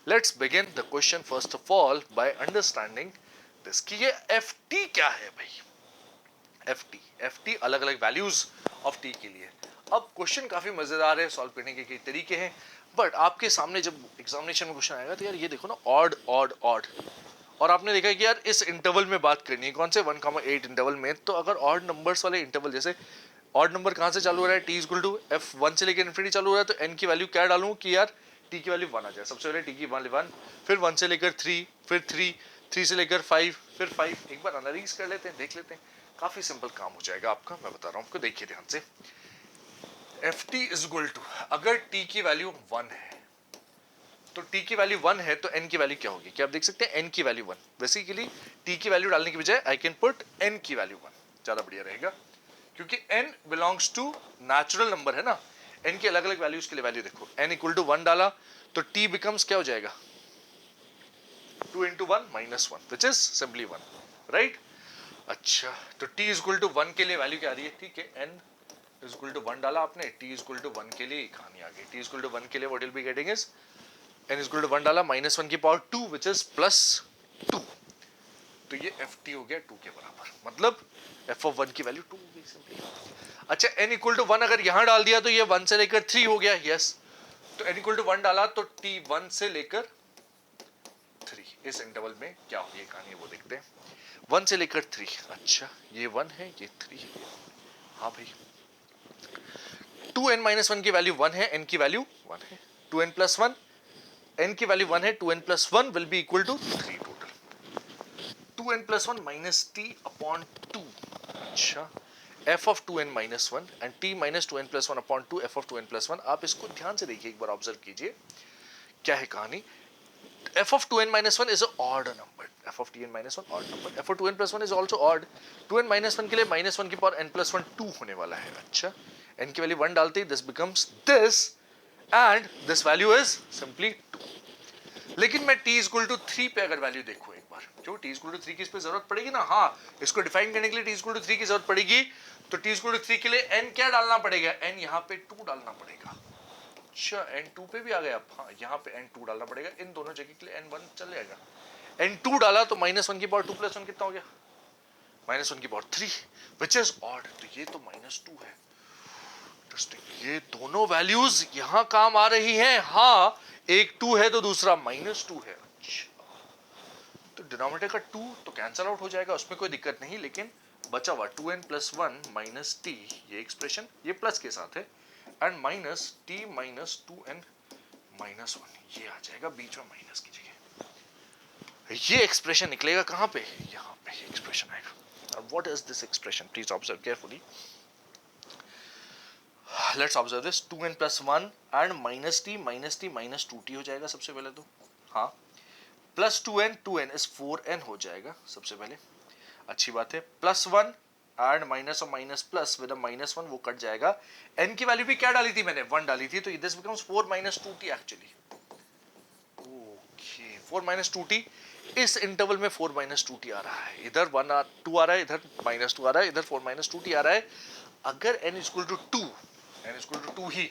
Let's begin the question first of all by understanding this कि ये ft क्या है भाई? ft अलग अलग values of t के लिए। अब क्वेश्चन काफी मजेदार है, सॉल्व करने के कई तरीके हैं, बट आपके सामने जब एग्जामिनेशन में क्वेश्चन आएगा तो यार ये देखो ना, ऑड ऑड ऑड, और आपने देखा कि यार इस इंटरवल में बात करनी है, कौन से 1,8 इंटरवल में, तो अगर ऑड नंबर्स वाले इंटरवल, जैसे ऑड नंबर कहां से चालू हो रहा है, t इक्वल टू f 1 से लेकर इन्फिनिटी चालू हो रहा है, तो n की वैल्यू क्या डालूं कि यार t की वैल्यू 1 आ जाए। सबसे पहले t की वैल्यू 1, फिर 1 से लेकर 3, फिर 3 से लेकर 5, फिर 5। एक बार एनालाइज कर लेते हैं, देख लेते हैं, काफी सिंपल काम हो जाएगा आपका, मैं बता रहा हूं आपको, देखिए ध्यान से। ft इज इक्वल टू, अगर t की वैल्यू 1 है तो t की वैल्यू 1 है तो n की वैल्यू क्या होगी? क्या आप देख सकते हैं? n की वैल्यू 1। बेसिकली t की वैल्यू डालने की बजाय आई कैन पुट n की वैल्यू 1, ज्यादा बढ़िया रहेगा, क्योंकि n belongs to natural number है ना। n की अलग अलग वैल्यूज के लिए वैल्यू देखो, n इक्वल टू 1 डाला तो t बिकम्स क्या हो जाएगा? 2 into 1 minus 1 which is simply 1, right? अच्छा, तो t इक्वल टू 1 के लिए वैल्यू क्या आ रही है? ठीक है, n इज इक्वल टू 1 डाला आपने, t इज इक्वल टू 1 के लिए कहानी आ गई। t इज इक्वल टू 1 के लिए what will be getting is n is equal to 1 डाला -1 की पावर 2 व्हिच इज +2, तो ये ft हो गया 2 के बराबर, मतलब f ऑफ 1 की वैल्यू 2 हो गई सिंपली। अच्छा n इक्वल टू 1 अगर यहां डाल दिया तो ये 1 से लेकर 3 हो गया, यस। तो n इक्वल टू 1 डाला तो t 1 से लेकर 3, इस इंटरवल में क्या होगी ये कहानी वो देखते हैं। 1 से लेकर 3, अच्छा ये 1 है ये 3 है, हाँ भाई 2n माइनस 1 की वैल्यू 1 है, n की वैल्यू 1 है, 2n प्लस 1, n की वैल्यू 1 है, 2n plus 1 will be equal to 3 total. 2n plus 1 minus t upon 2, अच्छा f of 2n minus 1 and t minus 2n plus 1 upon 2 f of 2n plus 1। आप इसको ध्यान से देखिए, एक बार ऑब्जर्व कीजिए क्या है कहानी। f of 2n minus 1 is an odd number. f of tn minus 1 odd number. f of 2n plus 1 is also odd. 2n minus 1 के लिए minus 1 की पावर n plus 1 2 होने वाला है। अच्छा n की वैल्यू 1 डालते ही this becomes this and this value is simply 2। लेकिन मैं t equal to 3 पे अगर वैल्यू देखूं एक बार, क्यों t equal to 3 की इस पे जरूरत पड़ेगी ना, हाँ इसको डिफाइन करने के लिए t equal to 3 की जरूरत पड़ेगी, तो t equal to 3 के लिए n क्या डालना पड़ेगा, n यहाँ पे 2 डालना पड़ेगा। अच्छा n2 पे भी आ गया, हाँ यहाँ पे n2 डालना पड़ेगा, इन दोनों जगह के लिए n1 चल जाएगा। n2 डाला तो -1 की पावर 2 प्लस 1 कितना हो गया, -1 की पावर 3 which is odd, तो ये तो -2 है। इंटरेस्टिंग, ये दोनों वैल्यूज यहाँ काम आ रही हैं, हाँ एक 2 है तो दूसरा -2 है। अच्छा तो डिनोमिनेटर का 2 तो कैंसिल आउट हो जाएगा, उसमें कोई दिक्कत नहीं, लेकिन बचा हुआ 2n प्लस 1 माइनस t, ये एक्सप्रेशन ये प्लस के साथ है, and minus t minus 2n minus 1, ये आ जाएगा बीच में माइनस की जगह। ये एक्सप्रेशन निकलेगा कहां पे, यहां पे एक्सप्रेशन आएगा। और what is this expression, please observe carefully. Let's observe this, 2n plus 1 and minus t minus 2t हो जाएगा सबसे पहले तो, हाँ प्लस 2n इज 4n हो जाएगा सबसे पहले, अच्छी बात है। प्लस 1 एंड माइनस और माइनस प्लस विद -1 वो कट जाएगा। n की वैल्यू भी क्या डाली थी मैंने, 1 डाली थी, तो this becomes 4 minus 2t actually. Okay 4 minus 2t, इस इंटरवल में 4 माइनस 2t आ रहा है, इधर 2 आ रहा है, इधर -2 आ रहा है, इधर 4 माइनस 2t आ रहा है। अगर n इक्वल टू 2 ही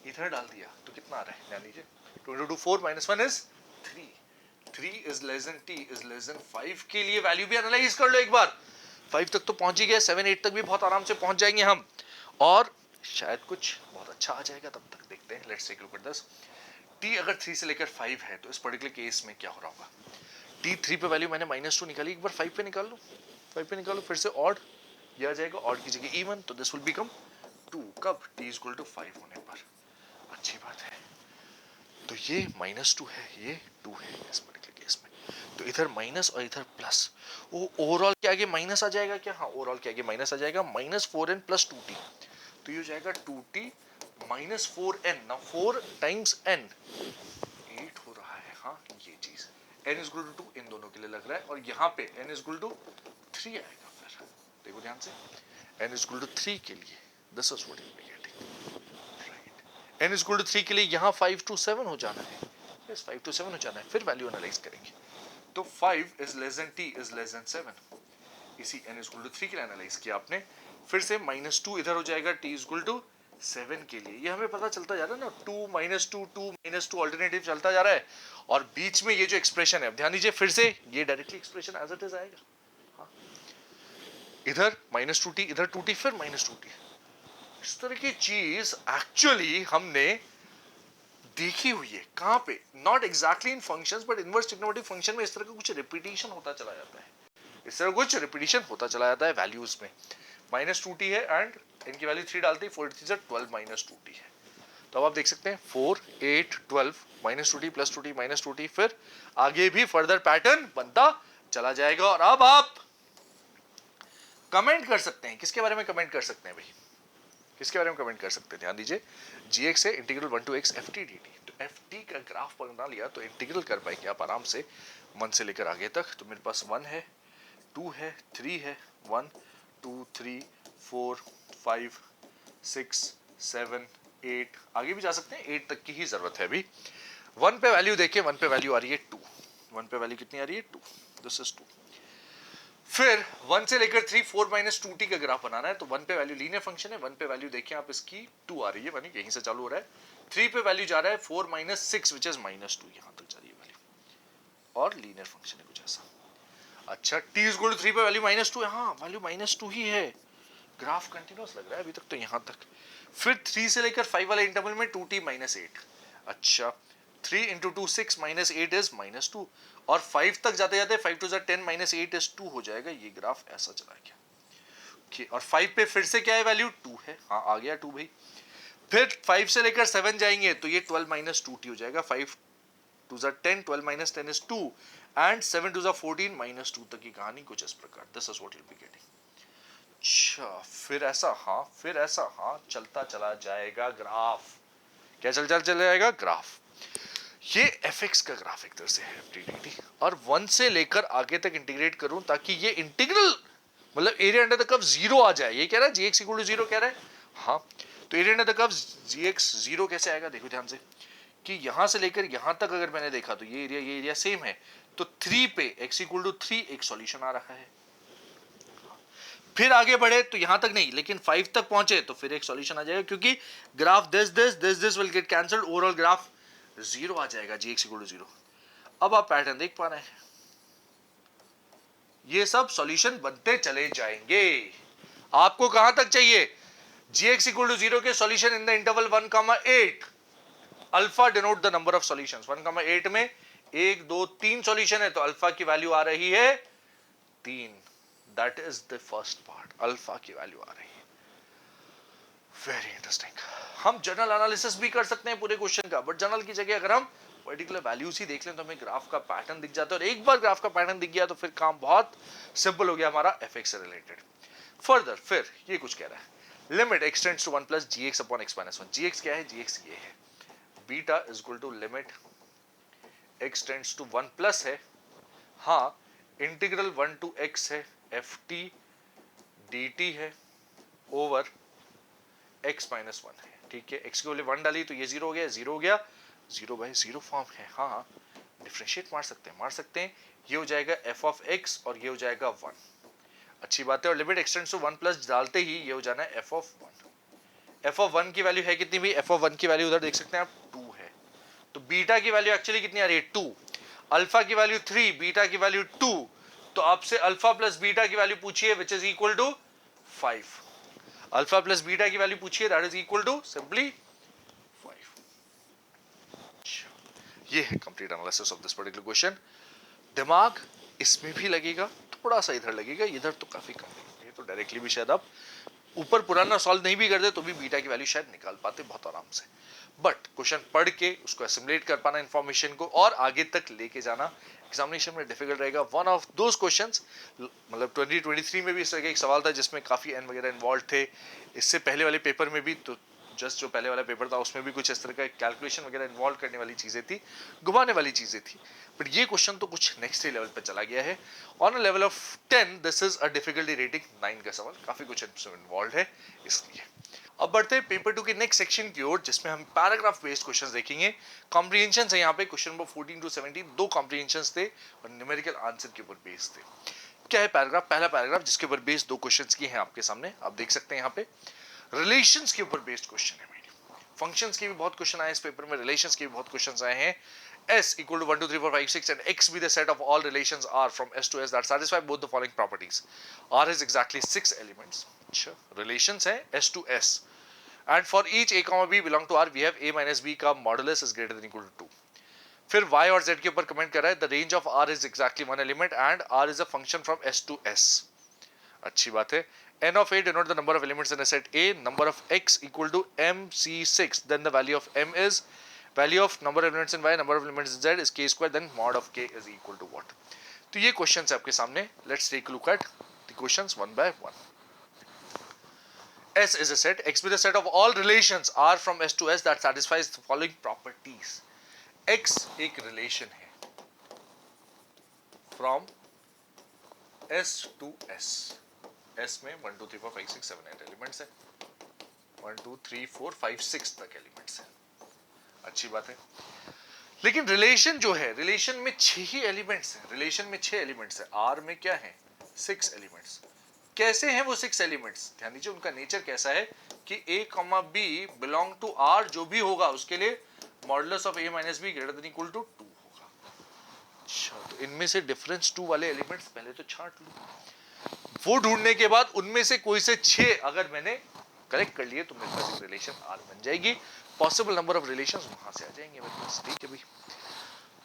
इधर डाल दिया तो कितना आ रहा है, ध्यान दीजिए, 2 into 4 minus 1 is 3, 3 is less than t is less than 5 के लिए वैल्यू भी एनालाइज कर लो एक बार। 5 तक तो पहुंच ही गए, 7 8 तक भी बहुत आराम से पहुंच जाएंगे हम, और शायद कुछ बहुत अच्छा आ जाएगा तब तक, देखते हैं। Let's take a look at this. t अगर 3 से लेकर 5 है तो इस पर्टिकुलर केस में क्या हो रहा होगा, t 3 पे वैल्यू मैंने -2 निकाली, एक बार 5 पे निकाल लो, 5 पे निकालो, फिर से ऑड, ये आ जाएगा, ऑड की जगह इवन, तो दिस विल बिकम 2, कब t इक्वल टू 5 होने पर। अच्छी बात है, तो ये -2 है, ये 2 है इस पर्टिकुलर केस में, तो इधर माइनस और इधर प्लस, वो ओवरऑल के आगे माइनस आ जाएगा क्या, हाँ ओवरऑल के आगे माइनस आ जाएगा, -4n प्लस 2t, तो ये हो जाएगा 2t माइनस 4n, ना 4 टाइम्स n 8 हो रहा है, हाँ ये चीज n इज इक्वल टू 2 इन दोनों के लिए लग रहा है, और यहाँ पे n इज इक्वल टू 3 आएगा, फिर देखो ध्यान से, n इज इक्वल टू 3 के लिए this is what you are getting, right. n is equal to 3 के लिए यहाँ 5 to 7 हो जाना है, यस 5 to 7 हो जाना है, फिर वैल्यू एनालाइज करेंगे, तो 5 is less then t is less then 7, इसी n इज इक्वल टू 3 के लिए एनालाइज किया आपने, फिर से -2 इधर हो जाएगा t इज इक्वल टू 7 के लिए, ये हमें पता चलता जा रहा है ना, 2 -2 ऑल्टरनेटिव चलता जा रहा है, और बीच में ये जो एक्सप्रेशन है, ध्यान दीजिए फिर से, ये directly expression as it is आएगा, हाँ इधर -2t इधर 2t फिर -2t, इस तरह की चीज एक्चुअली हमने देखी हुई है, कहां पे, not exactly in functions but inverse trigonometric function में इस तरह का कुछ रिपीटिशन होता चला जाता है, इस तरह कुछ रिपीटिशन होता चला जाता है वैल्यूज में। -2t है एंड n की वैल्यू 3 डालते ही 4 3 से 12 -2t है, तो अब आप देख सकते हैं 4 8 12 -2t प्लस 2t -2t, फिर आगे भी फर्दर पैटर्न बनता चला जाएगा। और अब आप कमेंट कर सकते हैं, किसके बारे में कमेंट कर सकते हैं भाई, किसके बारे में कमेंट कर सकते हैं, ध्यान दीजिए, gx है integral 1 to x ft dt, तो ft का ग्राफ बना लिया तो इंटीग्रल कर पाएंगे आप आराम से 1 से लेकर आगे तक, तो मेरे पास 1 है 2 है 3 है, 1 2 3 4 5 6 7 8, आगे भी जा सकते हैं, 8 तक की ही जरूरत है अभी। 1 पे वैल्यू देखिए, 1 पे वैल्यू आ रही है 2, 1 पे वैल्यू कितनी आ रही है 2, दिस इज 2। फिर 1 से लेकर 3 4 माइनस 2t का ग्राफ बनाना है। तो 1 पे वैल्यू लीनियर फंक्शन है, 1 पे वैल्यू देखिए आप इसकी 2 आ रही है, यानी यहीं से चालू हो रहा है। 3 पे वैल्यू जा रहा है 4 माइनस 6 विच इज माइनस 2, यहां तक जा रही है वैल्यू, और लीनियर फंक्शन है कुछ ऐसा। अच्छा, t इज इक्वल टू 3 पे वैल्यू माइनस 2 है, हाँ वैल्यू माइनस 2 ही है, ग्राफ कंटिन्यूअस लग रहा है अभी तक तो यहां तक। फिर 3 से लेकर 5 वाले इंटरवल में 2t माइनस 8। अच्छा, 3 इंटू 2 6 माइनस 8 इज माइनस 2, और 5 तक जाते जाते 5 टू 10 माइनस 8 इज 2 हो जाएगा। ये ग्राफ ऐसा चला गया। ओके, और 5 पे फिर से क्या है वैल्यू 2 है, हाँ आ गया 2 भाई। फिर 5 से लेकर 7 जाएंगे तो ये 12 माइनस 2t हो जाएगा। 5 to 10, 12 minus 10 is 2, and 7 to 14 minus 2 तक की कहानी कुछ इस प्रकार। This is what you will be getting. अच्छा, फिर ऐसा, हाँ फिर ऐसा, हाँ चलता चला जाएगा ग्राफ। क्या चल जाएगा ग्राफ। ये fx का ग्राफ एक तरह से है FDDT, और 1 से लेकर आगे तक इंटीग्रेट करूं ताकि ये इंटीग्रल मतलब एरिया अंडर द कर्व 0 आ जाए। ये कह रहा है gx इक्वल टू 0 कह रहा है, हाँ तो area under the curve gx 0 कैसे आएगा, देखो ध्यान से कि यहां से लेकर यहां तक अगर मैंने देखा तो ये एरिया सेम है, तो 3 पे x इक्वल टू 3 एक सॉल्यूशन आ रहा है। फिर आगे बढ़े तो यहां तक नहीं, लेकिन 5 तक पहुंचे तो फिर एक सॉल्यूशन आ जाएगा, क्योंकि graph this will get cancelled, overall graph 0 आ जाएगा, gx इक्वल टू 0। अब आप पैटर्न देख पा रहे हैं, ये सब सॉल्यूशन बनते चले जाएंगे। आपको कहां तक चाहिए, gx इक्वल टू 0 के solution in the interval 1,8। Alpha denote the number of solutions. 1,8 में 1 2 3 सॉल्यूशन है, तो अल्फा की वैल्यू आ रही है 3। That is the first part, alpha की वैल्यू आ रही है। Very interesting. हम जनरल एनालिसिस भी कर सकते हैं पूरे क्वेश्चन का, बट जनरल की जगह अगर हम पर्टिकुलर वैल्यूज ही देख लें तो हमें ग्राफ का पैटर्न दिख जाता है, और एक बार ग्राफ का पैटर्न दिख गया तो फिर काम बहुत सिंपल हो गया हमारा fx से रिलेटेड। फर्दर फिर ये कुछ कह रहा है, limit x tends to 1 plus gx upon x minus 1। gx क्या है, gx ये है, beta is equal to limit x tends to 1 plus है, हाँ इंटीग्रल 1 टू x है, ft dt है ओवर x माइनस 1 है, ठीक है। x की वैल्यू 1 डाली तो ये 0 हो गया, 0 हो गया, 0 बाई 0 फॉर्म है, हाँ डिफरेंशिएट मार सकते हैं, ये हो जाएगा f ऑफ x और ये हो जाएगा 1, अच्छी बात है। और लिमिट एक्सटेंड्स टू 1 प्लस डालते ही ये हो जाना है f ऑफ 1। f ऑफ 1 की वैल्यू है कितनी भी, f ऑफ 1 की वैल्यू उधर देख सकते हैं आप 2 है, तो बीटा की वैल्यू एक्चुअली कितनी आ रही है 2, अल्फा की वैल्यू 3, बीटा की वैल्यू 2, तो आपसे अल्फा प्लस बीटा की वैल्यू पूछिए which is equal to 5। Alpha plus beta की वैल्यू पूछिए, that is equal to simply 5। ये है complete analysis of this particular question. दिमाग इसमें भी लगेगा, थोड़ा सा इधर लगेगा, इधर तो काफी कम है, ये तो डायरेक्टली भी शायद आप ऊपर पुराना सॉल्व नहीं भी करते तो भी बीटा की वैल्यू शायद निकाल पाते बहुत आराम से, बट क्वेश्चन पढ़ के उसको एसिमुलेट कर पाना इंफॉर्मेशन को और आगे तक लेके जाना एग्जामिनेशन में डिफिकल्ट रहेगा। वन ऑफ दोज क्वेश्चंस, मतलब 2023 में भी इस तरह का एक सवाल था जिसमें काफी एन वगैरह इन्वॉल्व थे, इससे पहले वाले पेपर में भी, तो जस्ट जो पहले वाला पेपर था उसमें भी कुछ इस तरह का कैलकुलेशन वगैरह इन्वॉल्व करने वाली चीजें थी, घुमाने वाली चीजें थी, बट ये क्वेश्चन तो कुछ नेक्स्ट लेवल पे चला गया है। On a level of 10 this is a difficulty rating 9 का सवाल, काफी कुछ इन्वॉल्व है इसलिए। अब बढ़ते हैं पेपर 2 के नेक्स्ट सेक्शन की ओर, जिसमें हम पैराग्राफ बेस्ड क्वेश्चंस देखेंगे। कॉम्प्रिहेंशन है यहाँ पे, क्वेश्चन नंबर 14 टू 17 दो कॉम्प्रिहेंशंस थे और न्यूमेरिकल आंसर के ऊपर बेस्ड थे। क्या है पैराग्राफ, पहला पैराग्राफ जिसके ऊपर बेस्ड दो क्वेश्चंस की हैं आपके सामने, आप देख सकते हैं यहाँ पे रिलेशंस के ऊपर बेस्ड क्वेश्चन है। फंक्शंस के भी बहुत क्वेश्चन आए इस पेपर में, रिलेशंस के भी बहुत क्वेश्चंस आए हैं। S equal to 1 2 3 4 5 6 and X be the set of all relations R from S to S that satisfy both the following properties. R has exactly 6 elements. अच्छा, relations है S to S. And for each A, B belong to R, we have A minus B का modulus is greater than equal to 2. फिर Y और Z के ऊपर comment कर रहा है, the range of R is exactly one element and R is a function from S to S. अच्छी बात है। n of A denote the number of elements in a set A, number of X equal to MC6, then the value of M is value of number of elements in Y, number of elements in Z is K square, then mod of K is equal to what? तो ये questions है आपके सामने, let's take a look at the questions one by one. S is a set, X be the set of all relations R from S to S that satisfies the following properties. X एक relation है from S to S. S में 1 2 3 4 5 6 7 8 elements है, 1 2 3 4 5 6 तक elements है, अच्छी बात है। लेकिन रिलेशन जो है, रिलेशन में 6 ही एलिमेंट्स हैं, रिलेशन में 6 एलिमेंट्स है। R में क्या है, 6 एलिमेंट्स। कैसे हैं वो 6 एलिमेंट्स? ध्यान दीजिए उनका नेचर कैसा है कि a, b belong to r, जो भी होगा उसके लिए modulus of a minus B greater than equal to 2 होगा। अच्छा, तो इनमें से डिफरेंस 2 वाले एलिमेंट्स पहले तो छांट लूं, वो ढूंढने के बाद उनमें से कोई से 6 अगर मैंने कलेक्ट कर लिए तो मेरे पास एक रिलेशन R बन जाएगी। पॉसिबल नंबर ऑफ रिलेशंस वहां से आ जाएंगे मेरे पास। ठीक है भाई,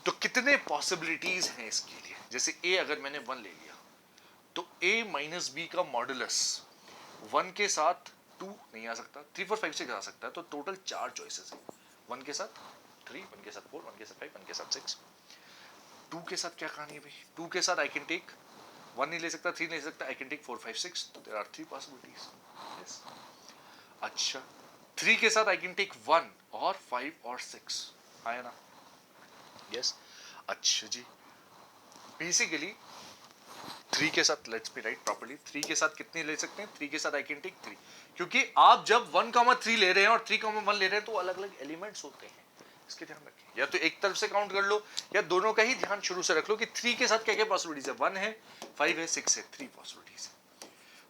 तो कितने पॉसिबिलिटीज हैं इसके लिए? जैसे a अगर मैंने 1 ले लिया तो a माइनस बी का मॉडुलस 1 के साथ 2 नहीं आ सकता, 3 4 5 6 आ सकता है, तो टोटल 4 चॉइसेस है। 1 के साथ 3, 1 के साथ 4, 1 के साथ 5, 1 के साथ 6। 2 के साथ क्या कहानी है भाई? 2 के साथ आई कैन टेक 1 नहीं ले सकता, 3 नहीं ले सकता, आई कैन टेक 4 5 6, तो देयर आर 3 पॉसिबिलिटीज। यस। अच्छा, 3 के साथ आई कैन टेक 1 और 5 और 6, आया ना? यस। अच्छा जी, बेसिकली 3 के साथ, लेट्स बी राइट प्रॉपर्ली, 3 के साथ कितने ले सकते हैं? 3 के साथ आई कैन टेक 3, क्योंकि आप जब 1,3 ले रहे हैं और 3,1 ले रहे हैं तो अलग अलग एलिमेंट्स होते हैं, इसके ध्यान रखें। या तो एक तरफ से काउंट कर लो या दोनों का ही ध्यान शुरू से रख लो कि 3 के साथ क्या क्या पॉसिबिलिटीज है। 1 है, 5 है, 6 है, 3 पॉसिबिलिटीज है।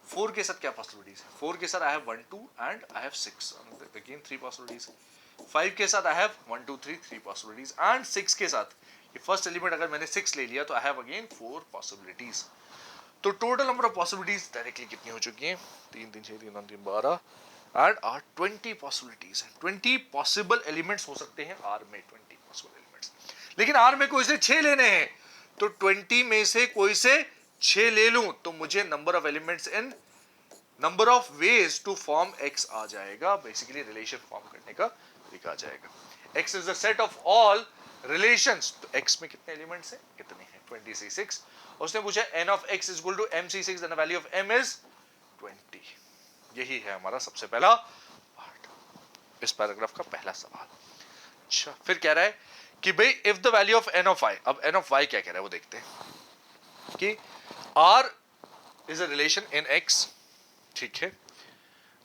4 के साथ क्या पॉसिबिलिटीज है? 4 के साथ I have 1 2 and I have 6, again 3 possibilities. 5 के साथ आई हैव 1 2 3, 3 पॉसिबिलिटीज। एंड 6 के साथ, ये फर्स्ट एलिमेंट अगर मैंने 6 ले लिया तो आई हैव अगेन 4 पॉसिबिलिटीज। तो total number of possibilities directly कितनी हो चुकी हैं? 3 3 6 3 9 3 12 एंड आर 20 पॉसिबिलिटीज हैं। 20 पॉसिबल एलिमेंट्स हो सकते हैं आर में, 20 पॉसिबल एलिमेंट्स। लेकिन आर में कोई से 6 लेने हैं, तो 20 में से कोई से 6 ले लूं तो मुझे number of elements in number of ways to form x आ जाएगा। बेसिकली रिलेशन फॉर्म करने का तरीका आ जाएगा। X is the set of all relations, तो एक्स में कितने एलिमेंट्स हैं? कितने हैं? 26। उसने पूछा n of x is equal to mc6, then the value of m is 20। यही है हमारा सबसे पहला पार्ट, इस पैराग्राफ का पहला सवाल। अच्छा, फिर कह रहा है कि भाई if the value of n of y, अब n of y क्या कह रहा है वो देखते हैं कि r is a relation in x, ठीक है,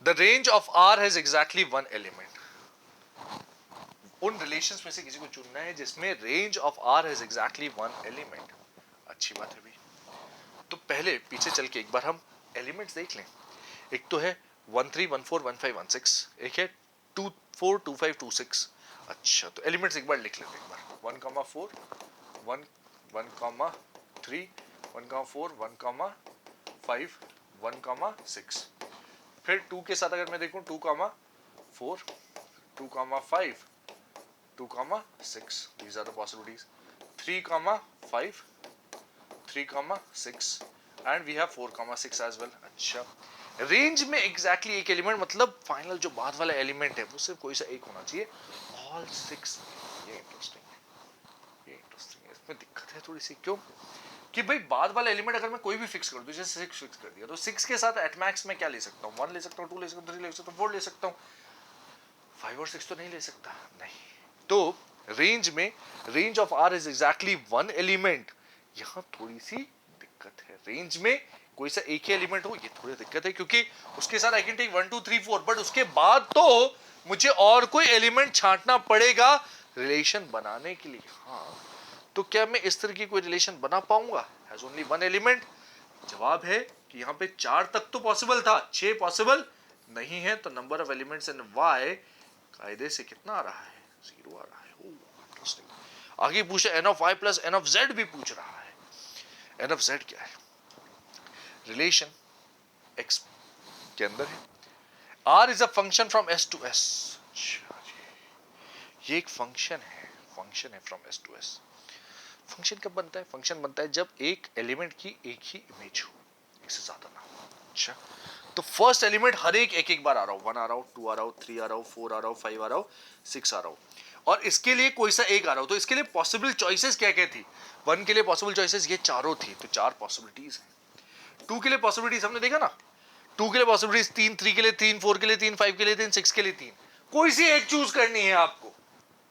the range of r has exactly one element। उन रिलेशंस में से किसी को चुनना है जिसमें range of r has exactly one element। अच्छी बात है भाई, तो पहले पीछे चल के एक बार हम एलिमेंट्स देख लें। एक तो है 1 3 1 4 1 5 1 6, एक है 2 4 2 5 2 6। अच्छा, तो एलिमेंट्स एक बार लिख लेते हैं। एक बार 1,4 1 1,3 1,4 1,5 1,6। फिर 2 के साथ अगर मैं देखूं 2,4 2,5 2,6, these are the possibilities। 3,5 3,6 and we have 4,6 as well। अच्छा, रेंज में एग्जैक्टली एक एलिमेंट, मतलब फाइनल जो बाद वाला एलिमेंट है वो सिर्फ कोई सा एक होना चाहिए, ऑल 6। ये इंटरेस्टिंग है, ये इंटरेस्टिंग है। इसमें दिक्कत है थोड़ी सी, क्यों? कि भाई बाद वाला एलिमेंट अगर मैं कोई भी फिक्स कर दूं, जैसे 6 फिक्स कर दिया, तो 6 के साथ एट मैक्स में क्या ले सकता हूँ? 1 ले सकता हूँ, 2 ले सकता हूँ, 3 ले सकता हूँ, 4 ले सकता हूँ, 5 और 6 तो नहीं ले सकता। नहीं, तो रेंज में range of R is exactly one element. यहां थोड़ी सी दिक्कत है, रेंज में कोई सा एक ही एलिमेंट हो, ये थोड़ी दिक्कत है, क्योंकि उसके साथ आई कैन टेक 1 2 3 4, बट उसके बाद तो मुझे और कोई एलिमेंट छांटना पड़ेगा रिलेशन बनाने के लिए। हाँ, तो क्या मैं इस तरह की कोई रिलेशन बना पाऊंगा हैज ओनली वन एलिमेंट? जवाब है कि यहाँ पे 4 तक तो पॉसिबल था, 6 पॉसिबल नहीं है। तो number of elements in y कायदे से कितना आ रहा है? 0 आ रहा है। इंटरेस्टिंग। आगे पूछे n of y plus n of z भी पूछ रहा है। n of z क्या है? रिलेशन x के अंदर है, r is a function from s to s। ये एक फंक्शन है from s to s। Function कब बनता है? फंक्शन बनता है जब एक एलिमेंट की एक ही इमेज हो, एक से ज्यादा ना हो। अच्छा, तो फर्स्ट एलिमेंट हर एक बार आ रहा हो, 1 आ रहा हो, 2 आ रहा हो, 3 आ रहा हो, 4 आ रहा हो, 5 आ rहा हो, 6 आ रहा हो, और इसके लिए कोई सा एक आ रहा हो। तो इसके लिए पॉसिबल चॉइसेस क्या क्या थी? 1 के लिए पॉसिबल चॉइसेस ये चारों थी, तो 4 पॉसिबिलिटीज हैं। 2 के लिए पॉसिबिलिटीज हमने देखा ना, 2 के लिए पॉसिबिलिटीज 3, 3 के लिए 3, 4 के लिए 3, 5 के लिए 3, 6 के लिए 3। कोई सी एक चूज करनी है आपको,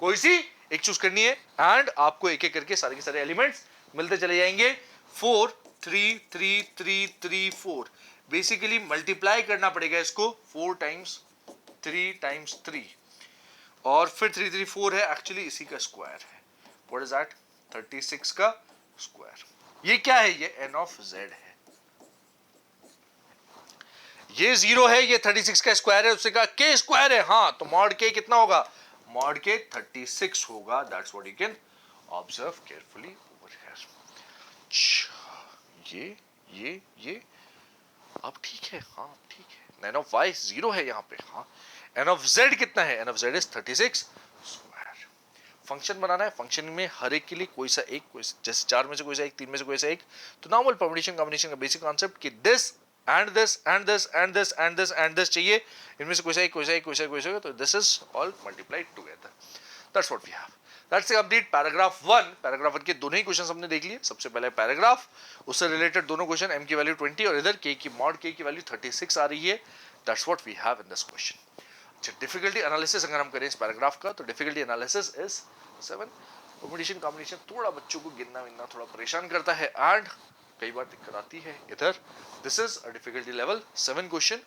कोई सी एक चूज करनी है, एंड आपको एक एक करके सारे के सारे एलिमेंट्स मिलते चले जाएंगे। 4 3 3 3 3 4, बेसिकली मल्टीप्लाई करना पड़ेगा इसको 4 टाइम्स 3 टाइम्स 3, और फिर 3 3 4 है, एक्चुअली इसी का स्क्वायर है। What is that? 36 का स्क्वायर। ये क्या है? ये n ऑफ z है। ये 0 है, ये 36 का स्क्वायर है, उससे कहा के स्क्वायर है, हाँ तो मॉड के कितना होगा, मॉड के 36 होगा। That's what you can observe carefully over here. ये अब ठीक है, हाँ ठीक है। एन ऑफ वाई 0 है यहाँ पे, हाँ। एन ऑफ जेड कितना है, N of Z is 36 square. Function बनाना है, फंक्शन में हर एक के लिए कोई सा एक, कोई जैसे 4 में से कोई सा एक, 3 में से कोई सा एक, तो नॉर्मल परम्यूटेशन कॉम्बिनेशन का बेसिक कॉन्सेप्ट कि this and this and this and this and this and this चाहिए, इनमें से कोई सा एक, कोई सा एक, कोई सा एक, कोई सा एक, तो this is all multiplied together. That's what we have. That's complete paragraph 1। Paragraph 1 के दोनों ही क्वेश्चंस हमने देख लिए। सबसे पहले पैराग्राफ, उससे रिलेटेड दोनों क्वेश्चन, m की वैल्यू 20 और इधर k की मॉड k की वैल्यू 36 आ रही है। That's what we have in this question. अच्छा, डिफिकल्टी एनालिसिस अगर हम करें इस पैराग्राफ का, तो difficulty analysis is 7। Permutation combination थोड़ा बच्चों को गिनना विनना थोड़ा परेशान करता है एंड कई बार दिक्कत आती है इधर। This is a difficulty level 7 question,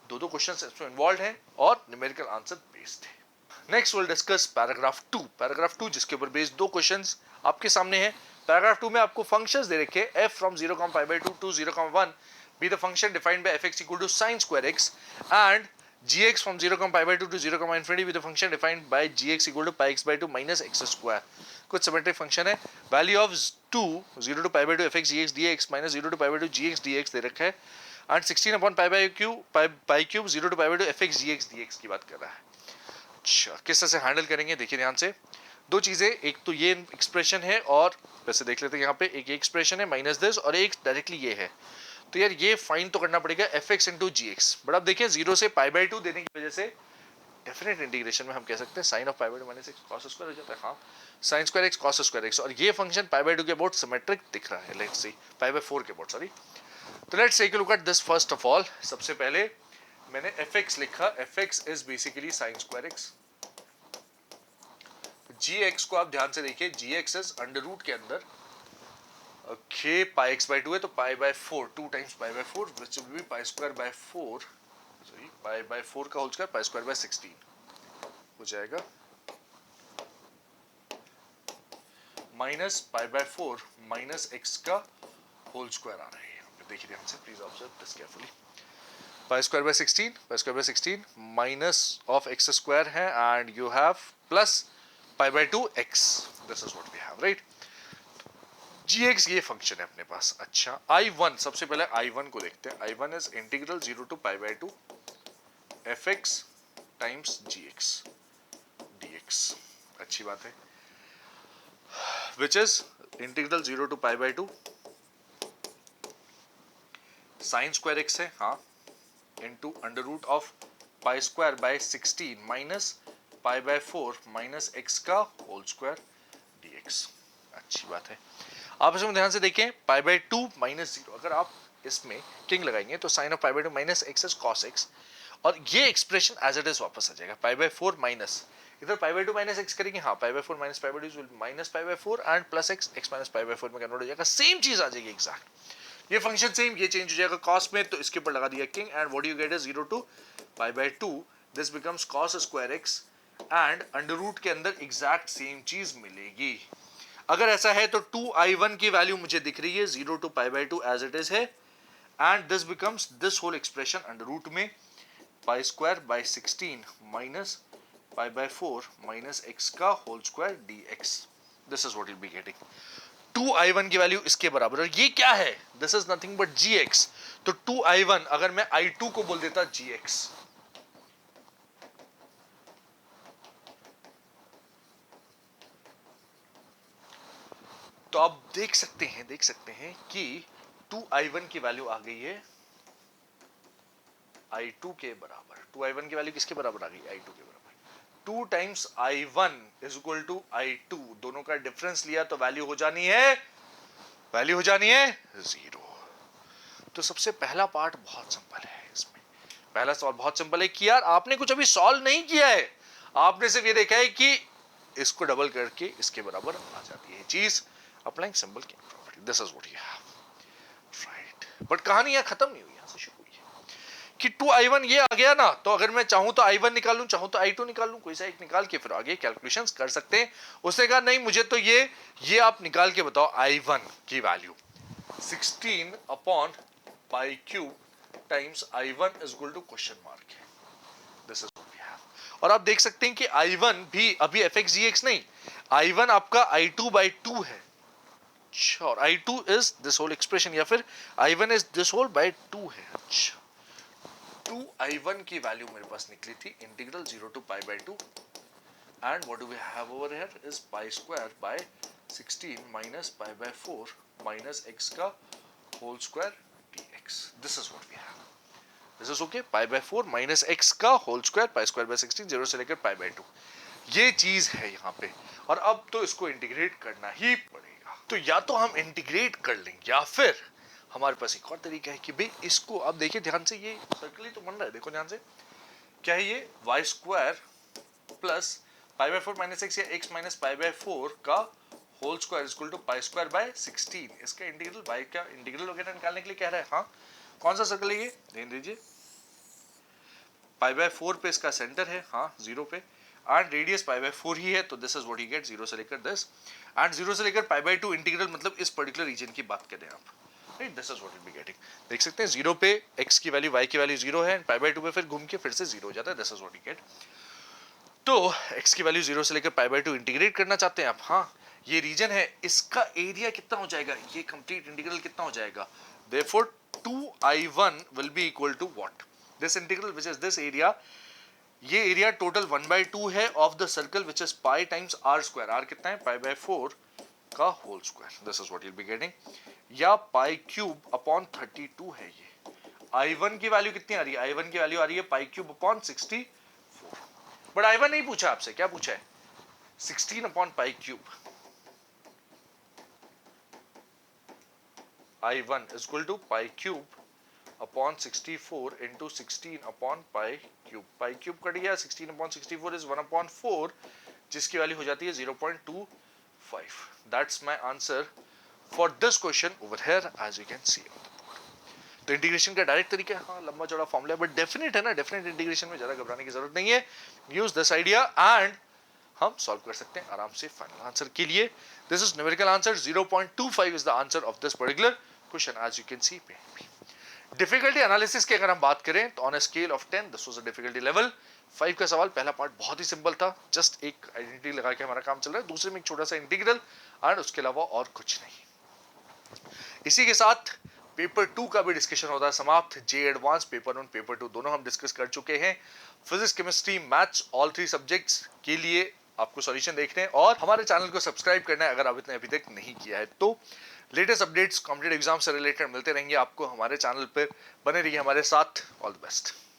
दो क्वेश्चंस इसमें इन्वॉल्व हैं और न्यूमेरिकल आंसर बेस्ड है। Next will discuss paragraph 2। Paragraph 2 जिसके ऊपर बेस्ड दो क्वेश्चंस आपके सामने हैं। पैराग्राफ 2 में आपको फंक्शंस दे रखे हैं, f from 0,π/2 to 0,1 be the function defined by fx equal to sin square x and gx from 0,π/2 to 0,∞ be the function defined by gx equal to πx/2 minus x square। कुछ symmetric function है, value of 2 0 to π/2 fx gx dx minus 0 to π/2 gx dx दे रखा है and 16 upon pi cube 0 to π/2 fx gx dx की बात कर रहा है। अच्छा, किस तरह से हैंडल करेंगे देखिए ध्यान से। दो चीजें, एक तो ये एक्सप्रेशन है और वैसे देख लेते हैं यहाँ पे, एक एक्सप्रेशन है माइनस दिस और एक डायरेक्टली ये है। तो यार ये फाइंड तो करना पड़ेगा fx into G X, but अब देखिए 0 से π/2 देने की वजह से डेफिनेट इंटीग्रेशन में हम कह सकते हैं sine of π/2 minus x cos square हो जाता है, हाँ sine square x cos square x, और ये फंक्शन π/2 के अबाउट सिमेट्रिक दिख रहा है। लेट्स सी π/4 के अबाउट, सॉरी। तो let's take a look at this first of all. सबसे पहले मैंने fx लिखा, fx is basically sine square X. gx को आप ध्यान से देखिए, gx इज अंडर रूट के अंदर k पाई x/2 है तो π/4, 2 times π/4 which will be π²/4, sorry π/4 का होल स्क्वायर π²/16 हो जाएगा, माइनस π/4 माइनस x का होल स्क्वायर आ रहा है यहाँ पे, देखिए ध्यान से, please observe this carefully. π² minus of x square है and you have plus π/2 x, this is what we have, right. gx ये फंक्शन है अपने पास। अच्छा, I1, सबसे पहले I1 को देखते हैं। I1 is integral 0 to π/2 fx times gx dx, अच्छी बात है, which is integral 0 to π/2 sine square x है, हाँ, into under root of π²/16 minus π/4 minus x का होल स्क्वायर dx, अच्छी बात है। आप इसमें ध्यान से देखें, π/2 माइनस 0, अगर आप इसमें किंग लगाएंगे तो sine of π/2 minus x is cos x, और ये एक्सप्रेशन एज इट इज वापस आ जाएगा। π/4 माइनस, इधर π/2 माइनस एक्स करेंगे, हाँ π/4 minus π/2 will minus π/4 and plus x, x minus π/4 में कन्वर्ट हो जाएगा, सेम चीज आ जाएगी एग्जैक्ट। ये फंक्शन सेम, ये चेंज हो जाएगा कॉस में, तो इसके ऊपर लगा दिया king and what you get is 0 to π/2, this becomes cos square x and under root के अंदर एग्जैक्ट सेम चीज मिलेगी। अगर ऐसा है तो 2I1 की वैल्यू मुझे दिख रही है 0 to π/2 एज इट इज है, and this becomes this whole expression under root में π² माइनस π/4 माइनस x का whole square dx, this is what you will be getting. 2I1 की वैल्यू इसके बराबर, और ये क्या है, this is nothing but gx। तो 2I1 अगर मैं I2 को बोल देता gx, तो आप देख सकते हैं कि 2I1 की वैल्यू आ गई है I2 के बराबर। 2I1 की वैल्यू किसके बराबर आ गई, I2 के बराबर। 2 times I1 is equal to I2, दोनों का डिफरेंस लिया तो वैल्यू हो जानी है 0। तो सबसे पहला पार्ट बहुत सिंपल है, इसमें पहला सवाल बहुत सिंपल है कि यार आपने कुछ अभी सॉल्व नहीं किया है, आपने सिर्फ ये देखा है कि इसको डबल करके इसके बराबर आ जाती है चीज, अप्लाइंग सिंबल की property, this is what you have, right. But कहानी यहां खत्म नहीं हुई, यहां से शुरू हुई है कि 2I1 ये आ गया ना, तो अगर मैं चाहूं तो I1 निकालूं, चाहूं तो I2 निकाल लूं, कोई सा एक निकाल के फिर आगे कैलकुलेशंस कर सकते हैं। उसने कहा नहीं, मुझे तो ये आप निकाल के बताओ I1 की value 16 upon pi cube times I1 is equal to question mark है। This is what we have. और आप देख सकते हैं कि I1 भी अभी fx नहीं, I1 आपका I2/2 है। अच्छा, और I2 is this whole expression, या फिर I1 is this whole bye 2 है। अच्छा, 2I1 की वैल्यू मेरे पास निकली थी integral 0 to π/2, and what do we have over here is pi square by 16 minus π/4 minus x का whole square dx. This is what we have. This is okay. π/4 minus x का whole square, pi square by 16, 0 से लेकर π/2, ये चीज है यहाँ पे। और अब तो इसको इंटीग्रेट करना ही पड़ेगा। तो या तो हम इंटीग्रेट कर लेंगे या फिर हमारे पास एक और तरीका है कि भाई इसको, अब देखिए ध्यान से, ये सर्कल ही तो बन रहा है, देखो ध्यान से, क्या है ये y square plus π/4 minus x या x माइनस π/4 का whole square is equal to pi square by 16। इसका इंटीग्रल, y का इंटीग्रल वगैरह निकालने के लिए कह रहा है। हाँ, कौन सा सर्कल है ये, ध्यान दीजिए, π/4 पे इसका सेंटर है, हाँ 0 पे, एंड रेडियस π/4 ही है, तो this is what you gate, 0 से लेकर दिस, एंड 0 से लेकर π/2 इंटीग्रल, मतलब इस पर्टिकुलर रीजन की बात करें आप, right, this is what you be getting. देख सकते हैं 0 पे x की वैल्यू, y की वैल्यू 0 है, एंड π/2 पे फिर घूम के फिर से 0 हो जाता है, this is what you gate. तो x की वैल्यू 0 से लेकर π/2 इंटीग्रेट करना चाहते हैं आप। हाँ, ये रीजन है, इसका एरिया कितना हो जाएगा, ये कंप्लीट इंटीग्रल कितना हो जाएगा, therefore 2I1 will be equal to what, this integral which is this area, ये एरिया टोटल 1/2 है of the circle which is pi times r square, r कितना है π/4 का whole square, this is what you will be getting, या pi cube upon 32 है ये। I1 की value कितनी आ रही है, I1 की वैल्यू आ रही है पाई क्यूब अपॉन 64, बट I1 नहीं पूछा आपसे, क्या पूछा है, 16 upon pi cube. I1 is equal to pi cube upon 64 into 16 upon pi cube. Pi cube cut गया, 16 upon 64 is 1/4, जिसकी वैल्यू हो जाती है 0.25. That's my answer for this question over here, as you can see on the board. तो integration का direct तरीका है, हाँ लंबा चौड़ा फॉर्मूला है, बट डेफिनेट है ना, डेफिनेट इंटीग्रेशन में ज्यादा घबराने की जरूरत नहीं है। यूज दिस आइडिया एंड हम सॉल्व कर सकते हैं आराम से फाइनल आंसर के लिए। This is numerical answer, 0.25 is the answer of this particular question, as you can see. Difficulty analysis की अगर हम बात करें तो on a scale of 10 this was a difficulty level 5 का सवाल। पहला पार्ट बहुत ही सिंपल था, जस्ट एक आइडेंटिटी लगा के हमारा काम चल रहा है, दूसरे में एक छोटा सा इंटीग्रल एंड उसके अलावा और कुछ नहीं। इसी के साथ पेपर 2 का भी डिस्कशन होता है समाप्त। जे एडवांस, पेपर 1, पेपर 2 दोनों हम डिस्कस कर चुके हैं। Physics, chemistry, maths, all 3 subjects के लिए आपको सॉल्यूशन देखने हैं और हमारे चैनल को सब्सक्राइब करना है अगर आपने अभी तक नहीं किया है। तो लेटेस्ट अपडेट्स कॉम्पिटिटिव एग्जाम से रिलेटेड मिलते रहेंगे आपको हमारे चैनल पर, बने रहिए हमारे साथ। All the best.